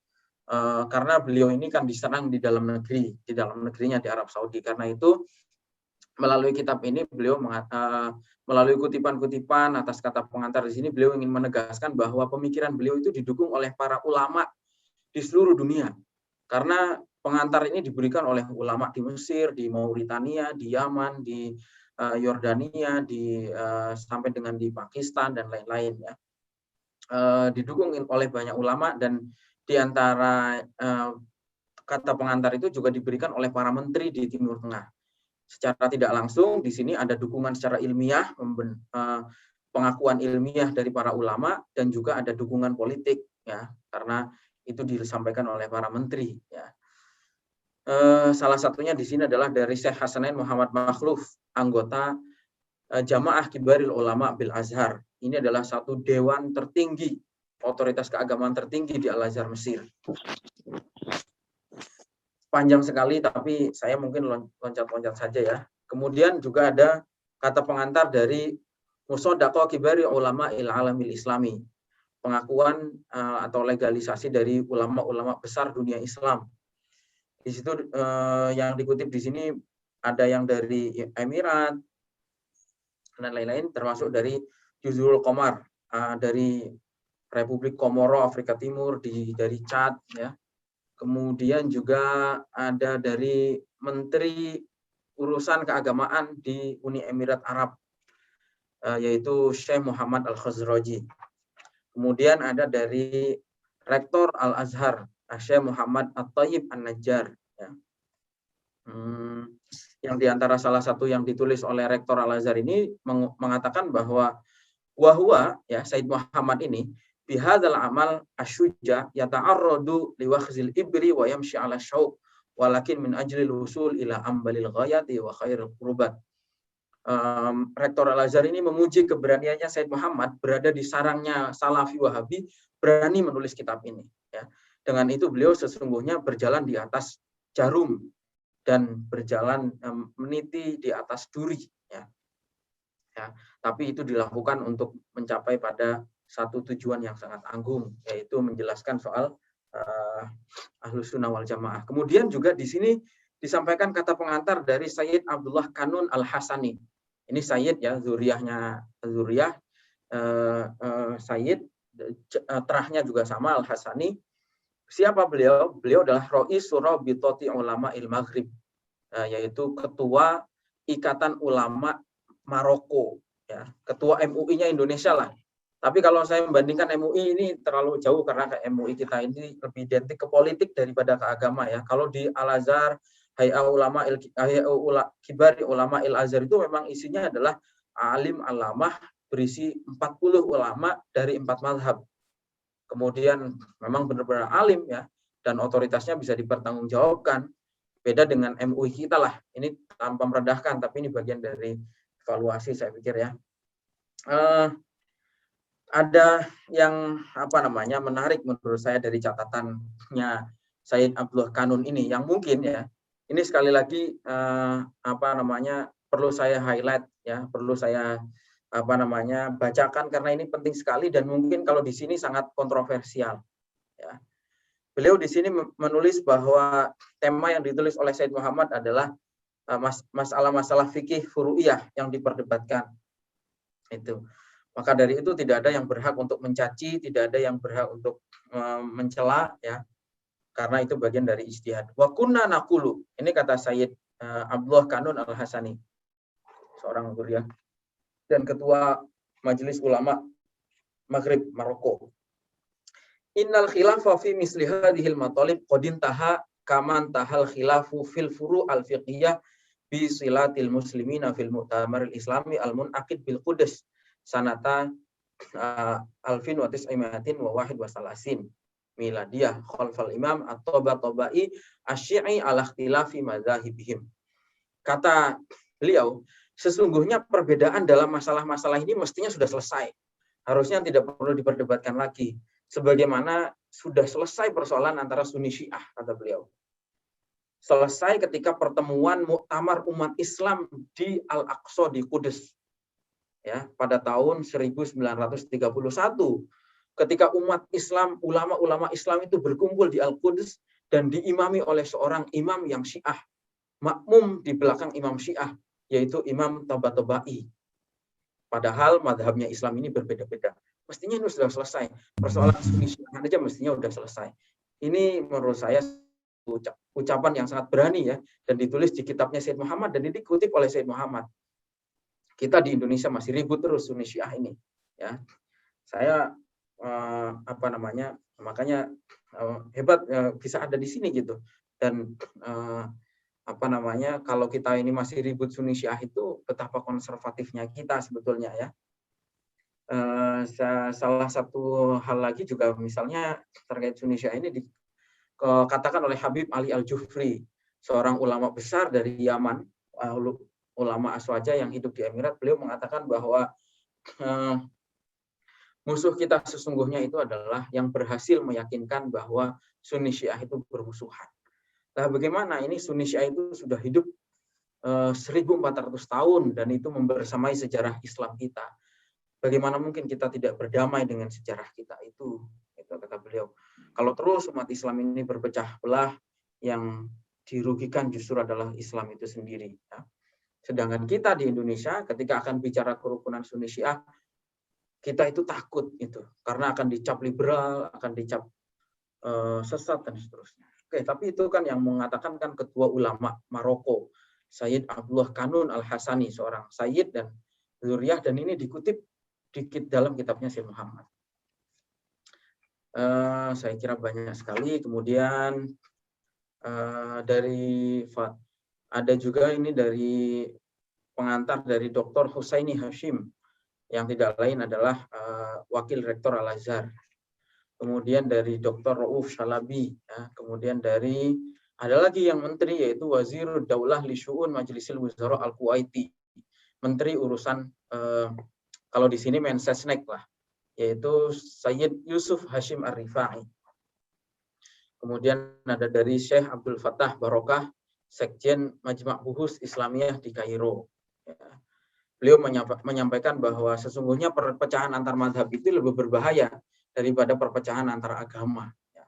karena beliau ini kan diserang di dalam negeri, di dalam negerinya di Arab Saudi. Karena itu melalui kitab ini beliau melalui kutipan-kutipan atas kata pengantar di sini, beliau ingin menegaskan bahwa pemikiran beliau itu didukung oleh para ulama di seluruh dunia. Karena pengantar ini diberikan oleh ulama di Mesir, di Mauritania, di Yaman, di Yordania, sampai dengan di Pakistan dan lain-lain ya. Didukung oleh banyak ulama, dan di antara kata pengantar itu juga diberikan oleh para menteri di Timur Tengah. Secara tidak langsung di sini ada dukungan secara ilmiah, pengakuan ilmiah dari para ulama, dan juga ada dukungan politik ya, karena itu disampaikan oleh para menteri ya. Salah satunya di sini adalah dari Syekh Hasanain Muhammad Makhluf, anggota Jamaah Kibaril Ulama bil Azhar. Ini adalah satu dewan tertinggi, otoritas keagamaan tertinggi di Al-Azhar Mesir. Panjang sekali, tapi saya mungkin loncat-loncat saja ya. Kemudian juga ada kata pengantar dari Musodaqah Kibari Ulama il Alamil Islami, pengakuan atau legalisasi dari ulama-ulama besar dunia Islam. Di situ yang dikutip di sini ada yang dari Emirat dan lain-lain, termasuk dari Juzul Qomar dari Republik Komoro Afrika Timur, dari Chad ya. Kemudian juga ada dari Menteri Urusan Keagamaan di Uni Emirat Arab, yaitu Syekh Muhammad Al-Khazraji. Kemudian ada dari Rektor Al-Azhar, Syekh Muhammad At-Tayyib An-Najjar. Ya. Yang diantara salah satu yang ditulis oleh Rektor Al-Azhar ini mengatakan bahwa wahwa, ya, Said Muhammad ini, bihadzal amal asyuja yata'arradu liwakhzil ibri wa yamshi ala syauq walakin min ajlil wusul ila ambalil ghayati wa khairul qurubat. Rektor Al-Azhar ini memuji keberaniannya Said Muhammad berada di sarangnya Salafi Wahabi, berani menulis kitab ini ya. Dengan itu beliau sesungguhnya berjalan di atas jarum dan berjalan meniti di atas duri ya. Ya, tapi itu dilakukan untuk mencapai pada satu tujuan yang sangat agung, yaitu menjelaskan soal Ahlus Sunnah wal Jamaah. Kemudian juga di sini disampaikan kata pengantar dari Sayyid Abdullah Kanun Al-Hasani. Ini Sayyid ya, zuriyahnya Sayyid, terahnya juga sama Al-Hasani. Siapa beliau? Beliau adalah Rois Surabitoti Ulama Il Maghrib, yaitu ketua Ikatan Ulama Maroko, ya, ketua MUI-nya Indonesia lah. Tapi kalau saya membandingkan MUI ini terlalu jauh, karena MUI kita ini lebih identik ke politik daripada ke agama ya. Kalau di Al-Azhar, Kibari Ulama Il-Azhar itu memang isinya adalah alim alamah, berisi 40 ulama dari 4 mazhab. Kemudian memang benar-benar alim ya, dan otoritasnya bisa dipertanggungjawabkan. Beda dengan MUI kita lah. Ini tanpa merendahkan, tapi ini bagian dari evaluasi saya pikir ya. Ada yang menarik menurut saya dari catatannya Sayyid Abdullah Kanun ini, yang mungkin ya ini sekali lagi perlu saya highlight ya, perlu saya bacakan karena ini penting sekali dan mungkin kalau di sini sangat kontroversial ya. Beliau di sini menulis bahwa tema yang ditulis oleh Said Muhammad adalah masalah-masalah fikih furu'iyah yang diperdebatkan. Itu. Maka dari itu tidak ada yang berhak untuk mencaci, tidak ada yang berhak untuk mencela ya. Karena itu bagian dari ijtihad. Wa kunna naqulu. Ini kata Sayyid Abdullah Kanun Al-Hasani, seorang guru dan ketua Majelis Ulama Maghrib Maroko. Innal khilafa fi misli hadhil matalib qad intaha kaman tahal khilafu fil furu' al-fiqhiyah bi silatil muslimina fil mu'tamar al-islami al-munaqid bil Qudus sanata alfin wa tis'imatin wa wahid wa salasin miladiyah khalfal imam at-Tabatabai asy-Syi'i ala ikhtilafi madzahibihim. Kata beliau, sesungguhnya perbedaan dalam masalah-masalah ini mestinya sudah selesai. Harusnya tidak perlu diperdebatkan lagi. Sebagaimana sudah selesai persoalan antara Sunni Syiah, kata beliau. Selesai ketika pertemuan muktamar umat Islam di Al-Aqsa di Kudus. Ya, pada tahun 1931 ketika umat Islam, ulama-ulama Islam itu berkumpul di Al-Quds dan diimami oleh seorang imam yang Syiah, makmum di belakang imam Syiah, yaitu Imam Tabatabai. Padahal madhabnya Islam ini berbeda-beda. Mestinya ini sudah selesai. Persoalan Sunni Syiah aja mestinya sudah selesai. Ini menurut saya ucapan yang sangat berani ya, dan ditulis di kitabnya Sayyid Muhammad dan dikutip oleh Sayyid Muhammad. Kita di Indonesia masih ribut terus Sunni Syiah ini. Ya, saya makanya hebat bisa ada di sini gitu. Dan kalau kita ini masih ribut Sunni Syiah itu betapa konservatifnya kita sebetulnya ya. Salah satu hal lagi juga misalnya terkait Sunni Syiah ini dikatakan oleh Habib Ali Al-Jufri, seorang ulama besar dari Yaman, ulama Aswaja yang hidup di Emirat. Beliau mengatakan bahwa musuh kita sesungguhnya itu adalah yang berhasil meyakinkan bahwa Sunni Syiah itu bermusuhan. Nah, bagaimana ini Sunni Syiah itu sudah hidup 1400 tahun dan itu membersamai sejarah Islam kita. Bagaimana mungkin kita tidak berdamai dengan sejarah kita itu kata beliau. Kalau terus umat Islam ini berpecah belah, yang dirugikan justru adalah Islam itu sendiri. Ya. Sedangkan kita di Indonesia ketika akan bicara kerukunan Sunni Syiah, kita itu takut itu karena akan dicap liberal, akan dicap sesat dan seterusnya. Oke, tapi itu kan yang mengatakan kan ketua ulama Maroko, Sayyid Abdullah Kanun Al-Hasani, seorang sayyid dan zuriyah, dan ini dikutip dikit dalam kitabnya Sayyid Muhammad. Saya kira banyak sekali. Kemudian ada juga ini dari pengantar dari Dr. Husaini Hashim, yang tidak lain adalah Wakil Rektor Al-Azhar. Kemudian dari Dr. Rauf Shalabi, ya. Kemudian ada lagi yang menteri, yaitu Wazir Daulah li Syu'un Majlisil Wuzara Al-Kuwaiti, menteri urusan kalau di sini Mensesnek lah, yaitu Sayyid Yusuf Hashim Ar-Rifai. Kemudian ada dari Syekh Abdul Fattah Barokah, Sekjen Majma' Buhus Islamiyah di Kairo. Ya. Beliau menyampaikan bahwa sesungguhnya perpecahan antar mazhab itu lebih berbahaya daripada perpecahan antar agama. Ya.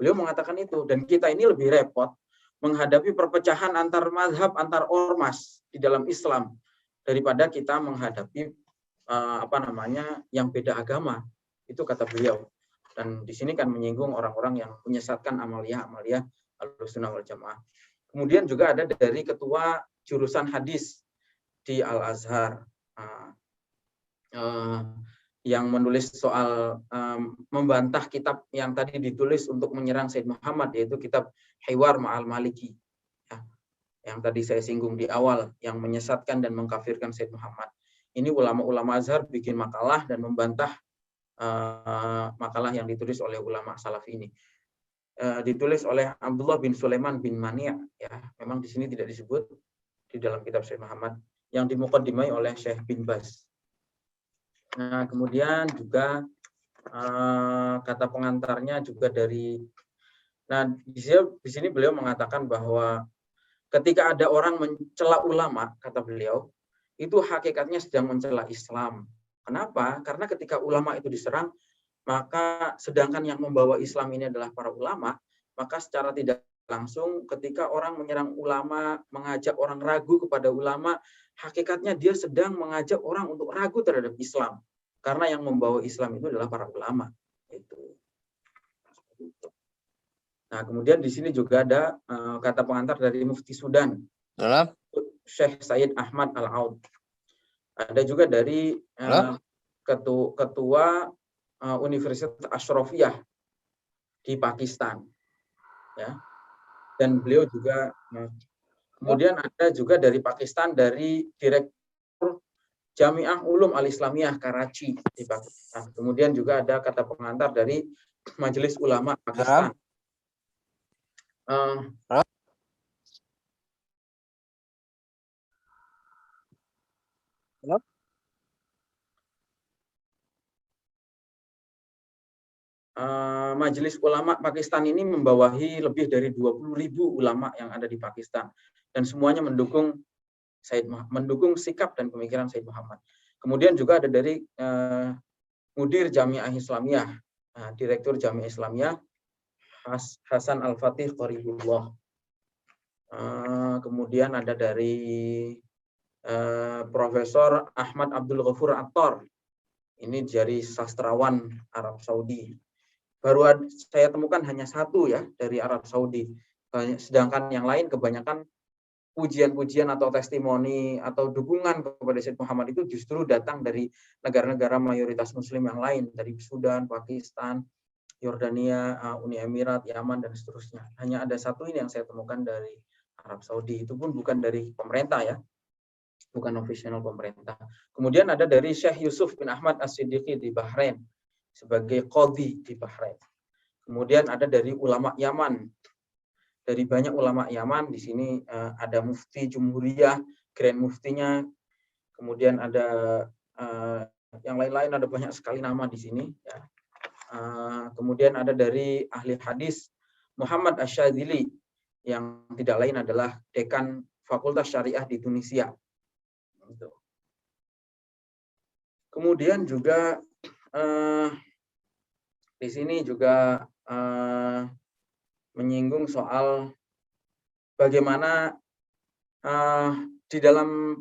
Beliau mengatakan itu, dan kita ini lebih repot menghadapi perpecahan antar mazhab, antar ormas di dalam Islam daripada kita menghadapi yang beda agama. Itu kata beliau. Dan di sini kan menyinggung orang-orang yang menyesatkan amaliyah Ahlussunnah wal Jamaah. Kemudian juga ada dari ketua jurusan hadis di Al-Azhar yang menulis soal membantah kitab yang tadi ditulis untuk menyerang Sayyid Muhammad, yaitu kitab Hiwar Ma'al Maliki, ya, yang tadi saya singgung di awal, yang menyesatkan dan mengkafirkan Sayyid Muhammad. Ini ulama-ulama Azhar bikin makalah dan membantah makalah yang ditulis oleh ulama salaf ini. Ditulis oleh Abdullah bin Sulaiman bin Mani', ya, memang di sini tidak disebut di dalam kitab Sayyid Muhammad, yang dimuqaddimai oleh Syekh bin Baz. Nah, kemudian juga kata pengantarnya juga di sini beliau mengatakan bahwa ketika ada orang mencela ulama, kata beliau, itu hakikatnya sedang mencela Islam. Kenapa? Karena ketika ulama itu diserang, maka sedangkan yang membawa Islam ini adalah para ulama, maka secara tidak langsung ketika orang menyerang ulama, mengajak orang ragu kepada ulama, hakikatnya dia sedang mengajak orang untuk ragu terhadap Islam. Karena yang membawa Islam itu adalah para ulama. Nah, kemudian di sini juga ada kata pengantar dari Mufti Sudan, Syekh Sayyid Ahmad Al-Aud. Ada juga dari ketua Universitas Ashrafiyah di Pakistan, ya. Dan beliau juga kemudian ada juga dari Pakistan, dari Direktur Jami'ah Ulum Al-Islamiyah Karachi di Pakistan. Kemudian juga ada kata pengantar dari Majelis Ulama Pakistan. Majelis Ulama Pakistan ini membawahi lebih dari 20.000 ulama yang ada di Pakistan, dan semuanya mendukung sikap dan pemikiran Sayyid Muhammad. Kemudian juga ada dari Mudir Jami'ah Islamiyah Direktur Jami Islamiyah, Hasan Al-Fatih Qaribullah. Kemudian ada dari Profesor Ahmad Abdul Ghafur Attor. Ini dari sastrawan Arab Saudi. Baru saya temukan hanya satu ya dari Arab Saudi. Sedangkan yang lain kebanyakan pujian-pujian atau testimoni atau dukungan kepada Sayyid Muhammad itu justru datang dari negara-negara mayoritas Muslim yang lain, dari Sudan, Pakistan, Yordania, Uni Emirat, Yaman, dan seterusnya. Hanya ada satu ini yang saya temukan dari Arab Saudi. Itu pun bukan dari pemerintah ya, bukan official pemerintah. Kemudian ada dari Syekh Yusuf bin Ahmad As-Siddiqi di Bahrain sebagai qadhi di Bahrain. Kemudian ada dari ulama Yaman. Dari banyak ulama Yaman, di sini ada Mufti Jumhuriyah, Grand Muftinya. Kemudian ada yang lain-lain, ada banyak sekali nama di sini. Ya. Kemudian ada dari ahli hadis Muhammad Asyadzili, yang tidak lain adalah dekan Fakultas Syariah di Tunisia. Kemudian juga di sini juga menyinggung soal bagaimana di dalam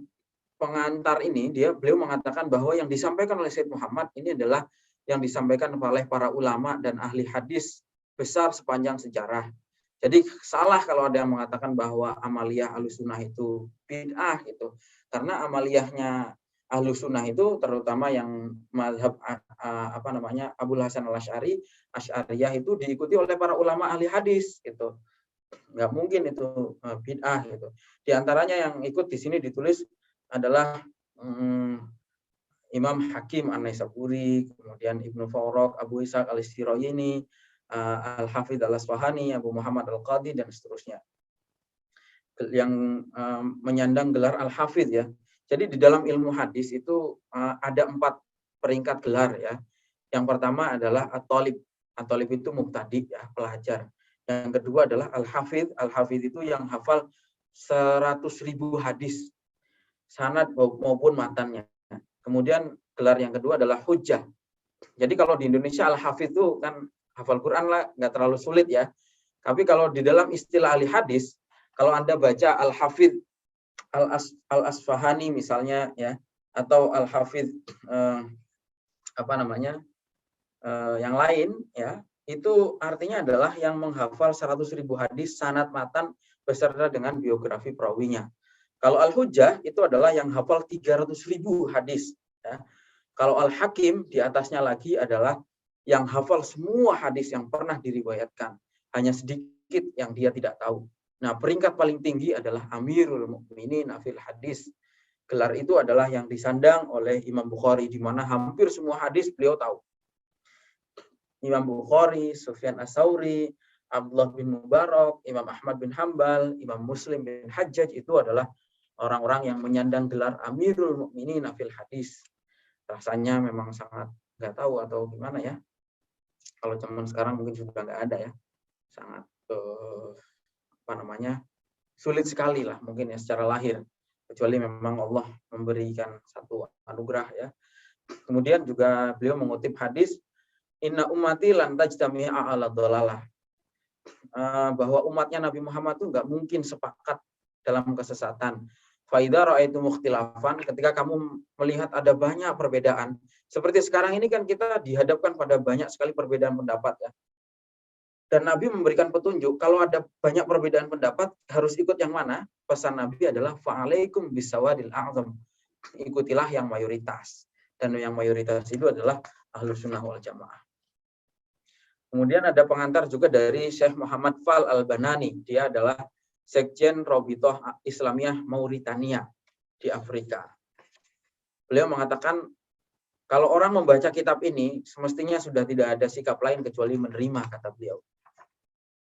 pengantar ini beliau mengatakan bahwa yang disampaikan oleh Sayyid Muhammad ini adalah yang disampaikan oleh para ulama dan ahli hadis besar sepanjang sejarah. Jadi salah kalau ada yang mengatakan bahwa amaliyah Ahlussunnah itu bid'ah gitu. Karena amaliyahnya Ahlussunnah itu terutama yang mazhab Abul Hasan Al-Asy'ari, Asy'ariyah itu diikuti oleh para ulama ahli hadis gitu. Nggak mungkin itu bid'ah gitu. Di antaranya yang ikut di sini ditulis adalah Imam Hakim An-Naisaburi, kemudian Ibnu Fawraq, Abu Ishaq Al-Istirayini, Al-Hafidz Al-Asfahani, Abu Muhammad Al-Qadhi, dan seterusnya. Yang menyandang gelar Al-Hafidz ya. Jadi di dalam ilmu hadis itu ada 4 peringkat gelar ya. Yang pertama adalah At-Talib. At-Talib itu mubtadi ya, pelajar. Yang kedua adalah Al-Hafidz. Al-Hafidz itu yang hafal 100.000 hadis, sanad maupun matannya. Kemudian gelar yang kedua adalah Hujjah. Jadi kalau di Indonesia Al-Hafidz itu kan hafal Quran lah, nggak terlalu sulit ya. Tapi kalau di dalam istilah ahli hadis, kalau Anda baca Al-Hafidz Al-Asfahani misalnya ya, atau Al-Hafidz yang lain ya, itu artinya adalah yang menghafal 100.000 hadis sanad matan beserta dengan biografi perawinya. Kalau Al-Hujjah itu adalah yang hafal 300.000 hadis ya. Kalau Al-Hakim di atasnya lagi adalah yang hafal semua hadis yang pernah diriwayatkan, hanya sedikit yang dia tidak tahu. Nah, peringkat paling tinggi adalah Amirul Mukminin fil Hadis. Gelar itu adalah yang disandang oleh Imam Bukhari, di mana hampir semua hadis beliau tahu. Imam Bukhari, Sufyan As-Tsauri, Abdullah bin Mubarak, Imam Ahmad bin Hambal, Imam Muslim bin Hajjaj itu adalah orang-orang yang menyandang gelar Amirul Mukminin fil Hadis. Rasanya memang sangat nggak tahu atau gimana ya. Kalau zaman sekarang mungkin sudah nggak ada ya. Sangat sulit sekali lah mungkin ya secara lahir. Kecuali memang Allah memberikan satu anugerah ya. Kemudian juga beliau mengutip hadis, Inna ummati lan tajtami'a ala dhalalah. Bahwa umatnya Nabi Muhammad itu nggak mungkin sepakat dalam kesesatan. Faidha ra'aitu mukhtilafan, ketika kamu melihat ada banyak perbedaan. Seperti sekarang ini kan kita dihadapkan pada banyak sekali perbedaan pendapat ya. Dan Nabi memberikan petunjuk, kalau ada banyak perbedaan pendapat, harus ikut yang mana? Pesan Nabi adalah fa'alaikum bisawadil a'zam. Ikutilah yang mayoritas. Dan yang mayoritas itu adalah Ahlussunnah wal Jamaah. Kemudian ada pengantar juga dari Syekh Muhammad Fal Al-Banani. Dia adalah Sekjen Robitoh Islamiyah Mauritania di Afrika. Beliau mengatakan, kalau orang membaca kitab ini, semestinya sudah tidak ada sikap lain kecuali menerima, kata beliau.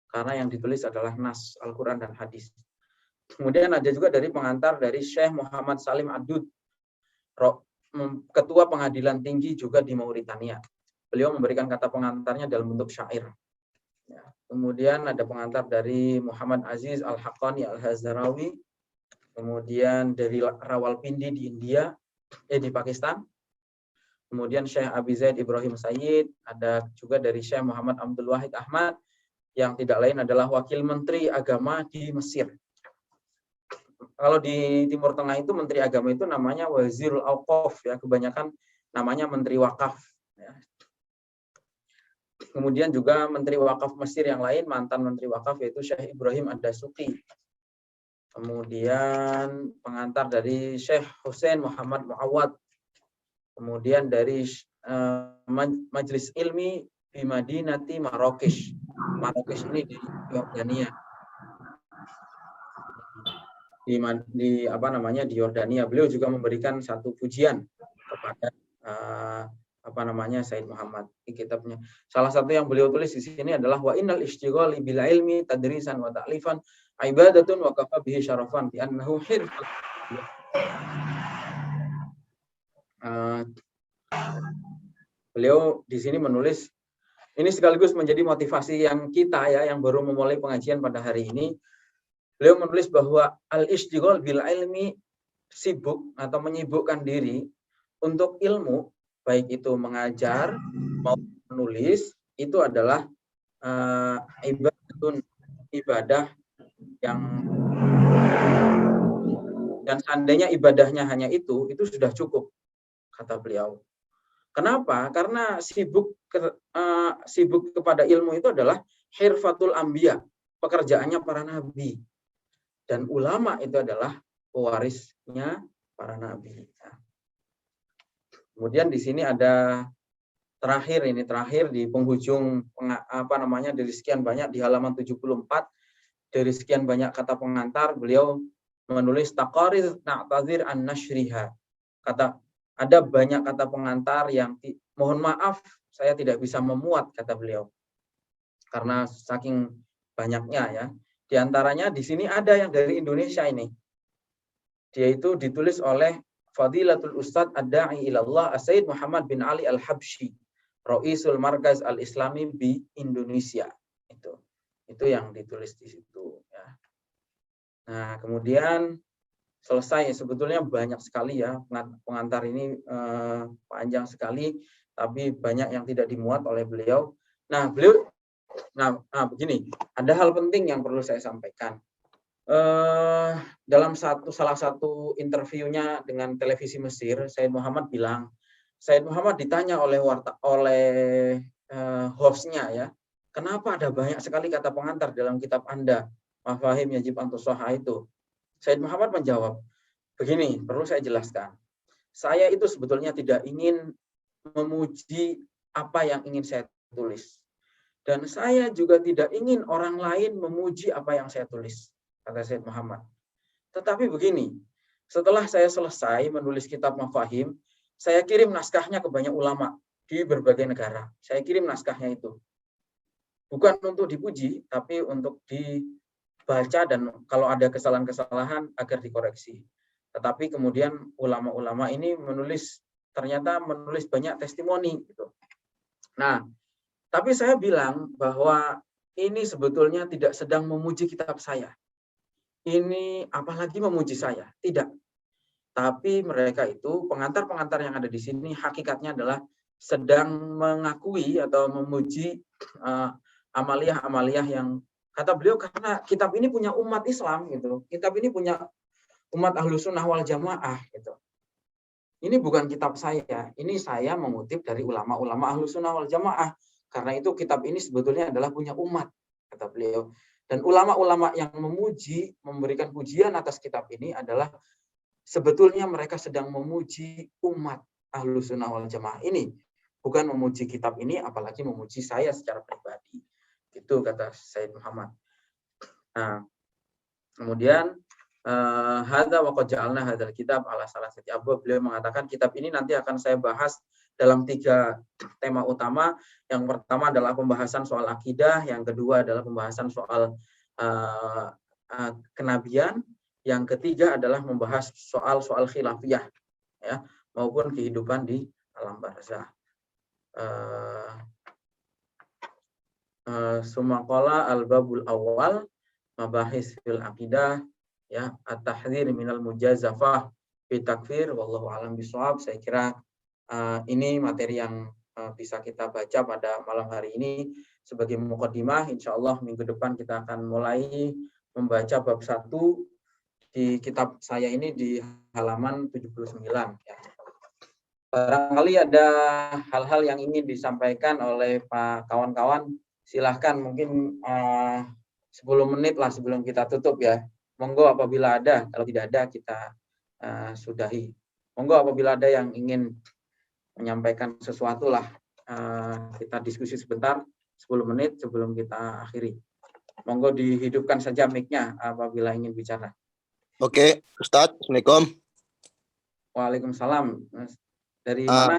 Karena yang ditulis adalah nas Al-Quran dan hadis. Kemudian ada juga dari pengantar dari Syekh Muhammad Salim Adud, Ketua Pengadilan Tinggi juga di Mauritania. Beliau memberikan kata pengantarnya dalam bentuk syair. Ya. Kemudian ada pengantar dari Muhammad Aziz Al-Haqqani Al-Hazarawi, kemudian dari Rawalpindi di India, di Pakistan. kemudian Syekh Abi Zaid Ibrahim Sayyid, ada juga dari Syekh Muhammad Abdul Wahid Ahmad, yang tidak lain adalah Wakil Menteri Agama di Mesir. Kalau di Timur Tengah itu Menteri Agama itu namanya Wazirul Auqaf, ya, kebanyakan namanya Menteri Wakaf. Ya. Kemudian juga Menteri Wakaf Mesir yang lain, mantan Menteri Wakaf, yaitu Syekh Ibrahim Ad-Dasuqi. Kemudian pengantar dari Syekh Hussein Muhammad Muawad. Kemudian dari Majelis Ilmi di Madinati Marrakesh. Marrakesh ini di Yordania. Di Yordania. Beliau juga memberikan satu pujian kepada Said Muhammad di kitabnya. Salah satu yang beliau tulis di sini adalah wa innal ishtighali bil ilmi tadrisan wa ta'lifan ibadatun wa kafa bihi syarafan bi annahu hirfat. Beliau di sini menulis, ini sekaligus menjadi motivasi yang kita, ya, yang baru memulai pengajian pada hari ini. Beliau menulis bahwa al-ishtighal bil ilmi, sibuk atau menyibukkan diri untuk ilmu, baik itu mengajar maupun menulis, itu adalah ibadah yang, dan seandainya ibadahnya hanya itu sudah cukup, kata beliau. Kenapa? Karena sibuk kepada ilmu itu adalah hirfatul anbiya, pekerjaannya para nabi. Dan ulama itu adalah pewarisnya para nabi. Kemudian di sini ada terakhir di penghujung dari sekian banyak, di halaman 74, dari sekian banyak kata pengantar, beliau menulis taqarir na'tazir an nashriha. Ada banyak kata pengantar yang mohon maaf saya tidak bisa memuat, kata beliau. Karena saking banyaknya, ya. Di antaranya di sini ada yang dari Indonesia ini. Dia itu ditulis oleh Fadilatul Ustadz Ad-Da'i Ilallah Sayyid Muhammad bin Ali Al-Habsyi, Ra'isul Markaz Al-Islami di Indonesia. Itu yang ditulis di situ, ya. Nah, kemudian selesai. Sebetulnya banyak sekali, ya, pengantar ini panjang sekali, tapi banyak yang tidak dimuat oleh beliau. Nah, begini, ada hal penting yang perlu saya sampaikan. Dalam salah satu interviewnya dengan televisi Mesir, Said Muhammad ditanya oleh hostnya, ya, kenapa ada banyak sekali kata pengantar dalam kitab Anda, Mafahim Yajib an Tusaha itu? Said Muhammad menjawab, begini, perlu saya jelaskan. Saya itu sebetulnya tidak ingin memuji apa yang ingin saya tulis. Dan saya juga tidak ingin orang lain memuji apa yang saya tulis, kata Said Muhammad. Tetapi begini, setelah saya selesai menulis kitab Mafahim, saya kirim naskahnya ke banyak ulama di berbagai negara. Saya kirim naskahnya itu. Bukan untuk dipuji, tapi untuk dibaca dan kalau ada kesalahan-kesalahan agar dikoreksi. Tetapi kemudian ulama-ulama ini ternyata menulis banyak testimoni, gitu. Nah, tapi saya bilang bahwa ini sebetulnya tidak sedang memuji kitab saya. Ini apalagi memuji saya, tidak. Tapi mereka itu, pengantar-pengantar yang ada di sini, hakikatnya adalah sedang mengakui atau memuji amaliyah-amaliyah yang, kata beliau, karena kitab ini punya umat Islam, gitu. Kitab ini punya umat Ahlussunnah wal Jamaah, gitu. Ini bukan kitab saya, ini saya mengutip dari ulama-ulama Ahlussunnah wal Jamaah. Karena itu kitab ini sebetulnya adalah punya umat, kata beliau. Dan ulama-ulama yang memberikan pujian atas kitab ini adalah sebetulnya mereka sedang memuji umat Ahlussunnah wal Jamaah ini, bukan memuji kitab ini, apalagi memuji saya secara pribadi. Itu kata Said Muhammad. Nah, kemudian hadza wa qad ja'alna hadzal kitab ala salasati abwab. Beliau mengatakan kitab ini nanti akan saya bahas dalam 3 tema utama. Yang pertama adalah pembahasan soal akidah, yang kedua adalah pembahasan soal kenabian, yang ketiga adalah membahas soal khilafiyah, ya, maupun kehidupan di alam barzah. Sumaqala al-babul awal mabahis fil aqidah, ya, at-tahdzir minal mujazafah fi takfir, wallahu alam bisawab. Saya kira Ini materi yang bisa kita baca pada malam hari ini sebagai mukadimah. Insya Allah minggu depan kita akan mulai membaca bab 1 di kitab saya ini di halaman 79. Ya. Barangkali ada hal-hal yang ingin disampaikan oleh Pak kawan-kawan, silahkan mungkin 10 menit lah sebelum kita tutup ya. Monggo apabila ada, kalau tidak ada kita sudahi. Monggo apabila ada yang ingin menyampaikan sesuatu lah, kita diskusi sebentar, 10 menit sebelum kita akhiri. Monggo dihidupkan saja mic-nya apabila ingin bicara. Oke, Ustadz, Assalamualaikum. Waalaikumsalam. Dari mana?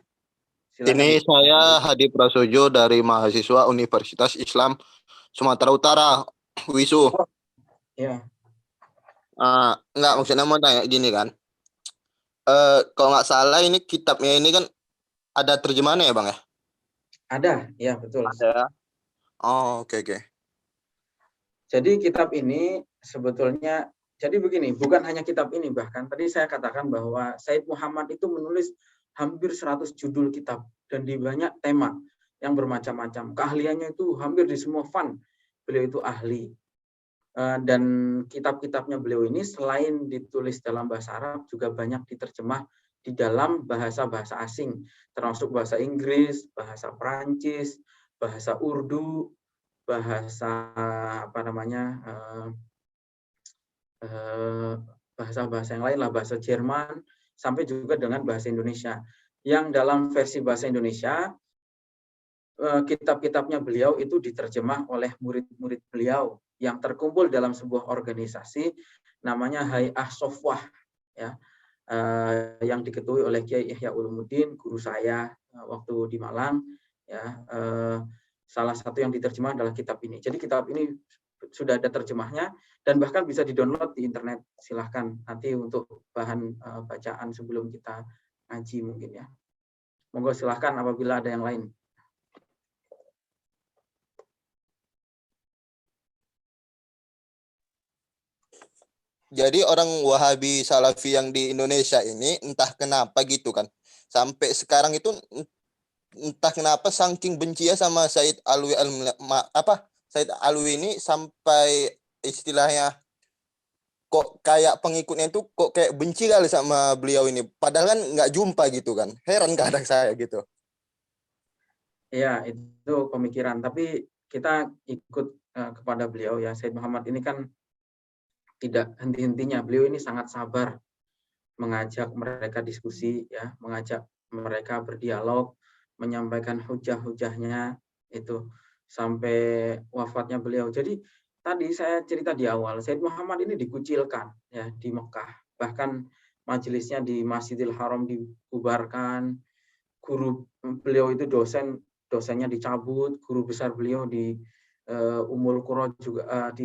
Silakan. Ini saya Hadi Prasojo dari mahasiswa Universitas Islam Sumatera Utara, WISU. Ya. Enggak, maksudnya mau tanya gini kan. Kalau nggak salah ini kitabnya ini kan ada terjemahannya ya Bang ya? Ada, ya betul. Ada. Oh, oke. Jadi kitab ini sebetulnya, jadi begini, bukan hanya kitab ini, bahkan tadi saya katakan bahwa Said Muhammad itu menulis hampir 100 judul kitab dan di banyak tema yang bermacam-macam. Keahliannya itu hampir di semua fan, beliau itu ahli. Dan kitab-kitabnya beliau ini selain ditulis dalam bahasa Arab juga banyak diterjemah di dalam bahasa-bahasa asing, termasuk bahasa Inggris, bahasa Perancis, bahasa Urdu, bahasa bahasa-bahasa yang lain lah, bahasa Jerman, sampai juga dengan bahasa Indonesia. Yang dalam versi bahasa Indonesia, kitab-kitabnya beliau itu diterjemah oleh murid-murid beliau yang terkumpul dalam sebuah organisasi namanya Hay'ah Sofwah, ya, yang diketuai oleh Kiai Ihya Ulumuddin, guru saya waktu di Malang, ya. Salah satu yang diterjemah adalah kitab ini. Jadi kitab ini sudah ada terjemahnya dan bahkan bisa di-download di internet. Silahkan nanti untuk bahan bacaan sebelum kita ngaji mungkin ya. Monggo silahkan apabila ada yang lain. Jadi orang Wahabi Salafi yang di Indonesia ini entah kenapa gitu kan. Sampai sekarang itu entah kenapa saking benci ya sama Said Alwi Said Alwi ini sampai istilahnya kok kayak pengikutnya itu kok kayak benci kali sama beliau ini. Padahal kan nggak jumpa gitu kan. Heran kadang saya gitu. Ya, itu pemikiran. Tapi kita ikut kepada beliau ya. Said Muhammad ini kan tidak henti-hentinya. Beliau ini sangat sabar mengajak mereka diskusi, ya, mengajak mereka berdialog, menyampaikan hujah-hujahnya itu sampai wafatnya beliau. Jadi tadi saya cerita di awal, Said Muhammad ini dikucilkan ya di Mekah. Bahkan majelisnya di Masjidil Haram dibubarkan, guru beliau itu dosennya dicabut, guru besar beliau di Ummul Qura juga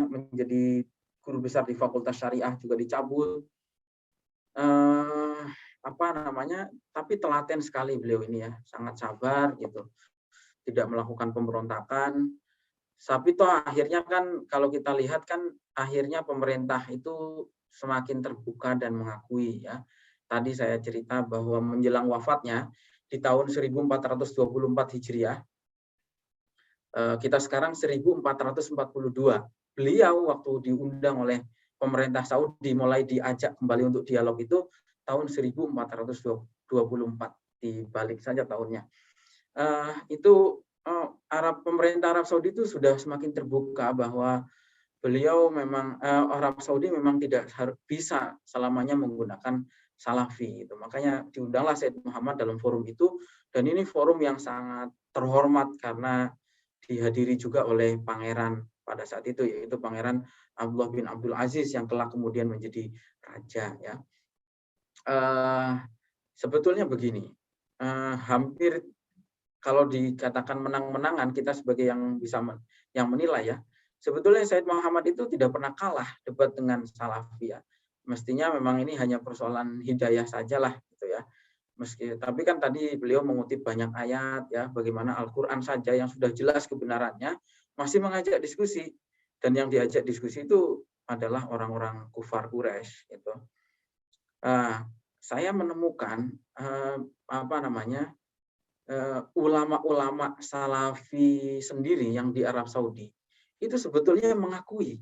menjadi guru besar di Fakultas Syariah juga dicabut. Tapi telaten sekali beliau ini ya, sangat sabar gitu, tidak melakukan pemberontakan. Tapi toh akhirnya kan kalau kita lihat kan akhirnya pemerintah itu semakin terbuka dan mengakui ya. Tadi saya cerita bahwa menjelang wafatnya di tahun 1424 Hijriah, kita sekarang 1442. Beliau waktu diundang oleh pemerintah Saudi mulai diajak kembali untuk dialog itu tahun 1424, dibalik saja tahunnya. Pemerintah Arab Saudi itu sudah semakin terbuka bahwa beliau memang Arab Saudi memang tidak bisa selamanya menggunakan Salafi itu. Makanya diundanglah Said Muhammad dalam forum itu, dan ini forum yang sangat terhormat karena dihadiri juga oleh pangeran pada saat itu, yaitu Pangeran Abdullah bin Abdul Aziz yang kelak kemudian menjadi raja ya. Sebetulnya begini, hampir kalau dikatakan menang-menangan kita sebagai yang bisa yang menilai ya, sebetulnya Said Muhammad itu tidak pernah kalah debat dengan Salafi ya. Mestinya memang ini hanya persoalan hidayah sajalah gitu ya. Tapi kan tadi beliau mengutip banyak ayat ya, bagaimana Al-Qur'an saja yang sudah jelas kebenarannya masih mengajak diskusi, dan yang diajak diskusi itu adalah orang-orang kufar Quraisy gitu. saya menemukan apa namanya ulama-ulama Salafi sendiri yang di Arab Saudi itu sebetulnya mengakui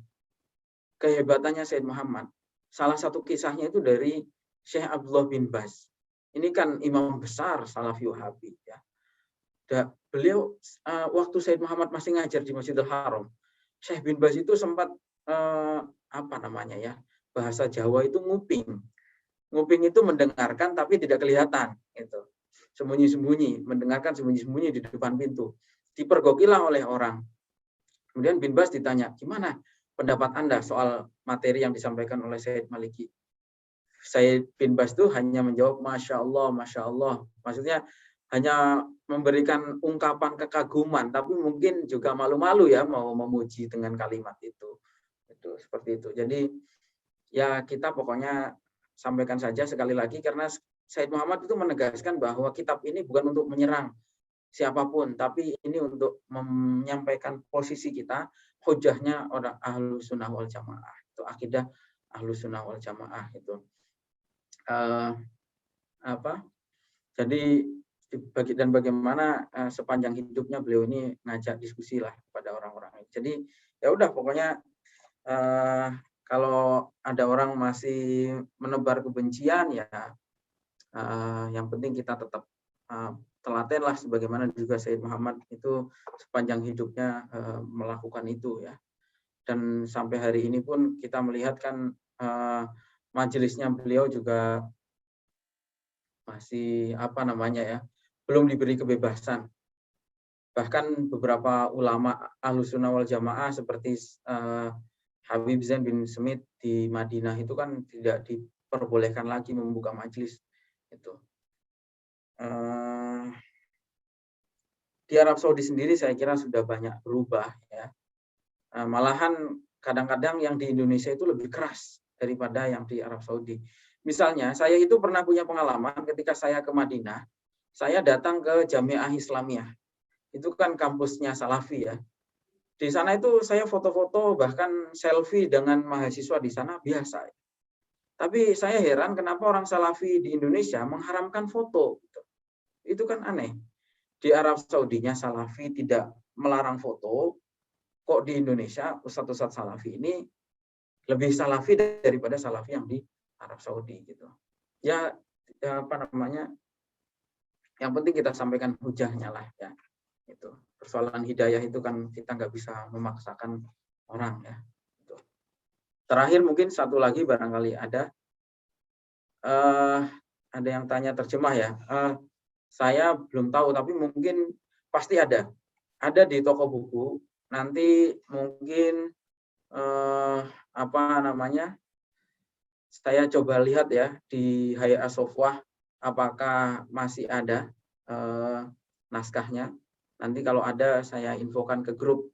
kehebatannya Said Muhammad. Salah satu kisahnya itu dari Syekh Abdullah bin Baz. Ini kan imam besar Salafi Wahabi ya. Beliau waktu Said Muhammad masih ngajar di Masjidil Haram, Syekh bin Baz itu sempat apa namanya ya, bahasa Jawa itu nguping. Nguping itu mendengarkan tapi tidak kelihatan gitu. Sembunyi-sembunyi, mendengarkan sembunyi-sembunyi di depan pintu. Dipergokilah oleh orang. Kemudian bin Baz ditanya, gimana pendapat Anda soal materi yang disampaikan oleh Said Maliki? Said bin Baz itu hanya menjawab, Masya Allah, Masya Allah. Maksudnya hanya memberikan ungkapan kekaguman, tapi mungkin juga malu-malu ya mau memuji dengan kalimat itu. Itu seperti itu. Jadi ya kita pokoknya sampaikan saja sekali lagi, karena Said Muhammad itu menegaskan bahwa kitab ini bukan untuk menyerang siapapun, tapi ini untuk menyampaikan posisi kita, hujahnya orang Ahlus Sunnah wal Jamaah. Itu akidah Ahlus Sunnah wal Jamaah itu. Jadi dan bagaimana sepanjang hidupnya beliau ini ngajak diskusi lah kepada orang-orang. Jadi ya udah pokoknya kalau ada orang masih menebar kebencian ya yang penting kita tetap telaten lah, sebagaimana juga Said Muhammad itu sepanjang hidupnya melakukan itu ya. Dan sampai hari ini pun kita melihat kan majelisnya beliau juga masih apa namanya ya, belum diberi kebebasan. Bahkan beberapa ulama Ahlus Sunnah wal Jamaah seperti Habib Zain bin Smith di Madinah itu kan tidak diperbolehkan lagi membuka majelis itu. Di Arab Saudi sendiri saya kira sudah banyak berubah ya. Malahan kadang-kadang yang di Indonesia itu lebih keras daripada yang di Arab Saudi. Misalnya saya itu pernah punya pengalaman ketika saya ke Madinah, saya datang ke Jamiah Islamiyah. Itu kan kampusnya Salafi ya. Di sana itu saya foto-foto bahkan selfie dengan mahasiswa di sana biasa. Tapi saya heran kenapa orang Salafi di Indonesia mengharamkan foto. Itu kan aneh. Di Arab Saudinya Salafi tidak melarang foto, kok di Indonesia ustadz-ustadz Salafi ini lebih Salafi daripada Salafi yang di Arab Saudi gitu. Ya apa namanya? Yang penting kita sampaikan hujahnya lah ya. Itu persoalan hidayah itu kan kita nggak bisa memaksakan orang ya. Itu. Terakhir mungkin satu lagi barangkali ada yang tanya terjemah ya. Saya belum tahu tapi mungkin pasti ada di toko buku. Nanti mungkin apa namanya? Saya coba lihat ya di Hayat As-Sofwah apakah masih ada naskahnya. Nanti kalau ada saya infokan ke grup.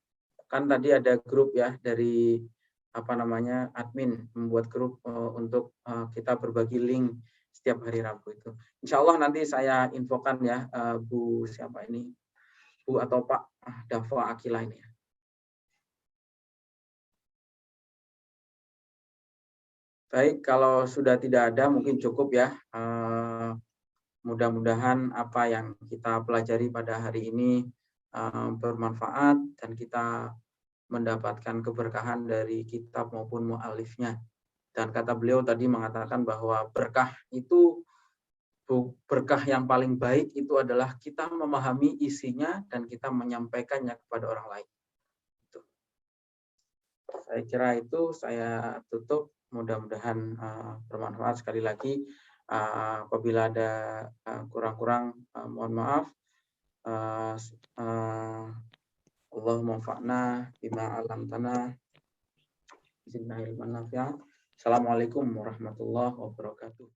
Kan tadi ada grup ya dari apa namanya admin membuat grup untuk kita berbagi link setiap hari Rabu itu. Insya Allah nanti saya infokan ya Bu siapa ini, Bu atau Pak Dava Akila ini. Baik, kalau sudah tidak ada mungkin cukup ya. Mudah-mudahan apa yang kita pelajari pada hari ini bermanfaat dan kita mendapatkan keberkahan dari kitab maupun mu'alifnya. Dan kata beliau tadi mengatakan bahwa berkah yang paling baik itu adalah kita memahami isinya dan kita menyampaikannya kepada orang lain. Saya kira itu saya tutup. Mudah-mudahan bermanfaat. Sekali lagi, apabila ada kurang-kurang, mohon maaf. Allahumma fa'na bima alamtana. Zidna ilman nafi'a. Assalamualaikum warahmatullahi wabarakatuh.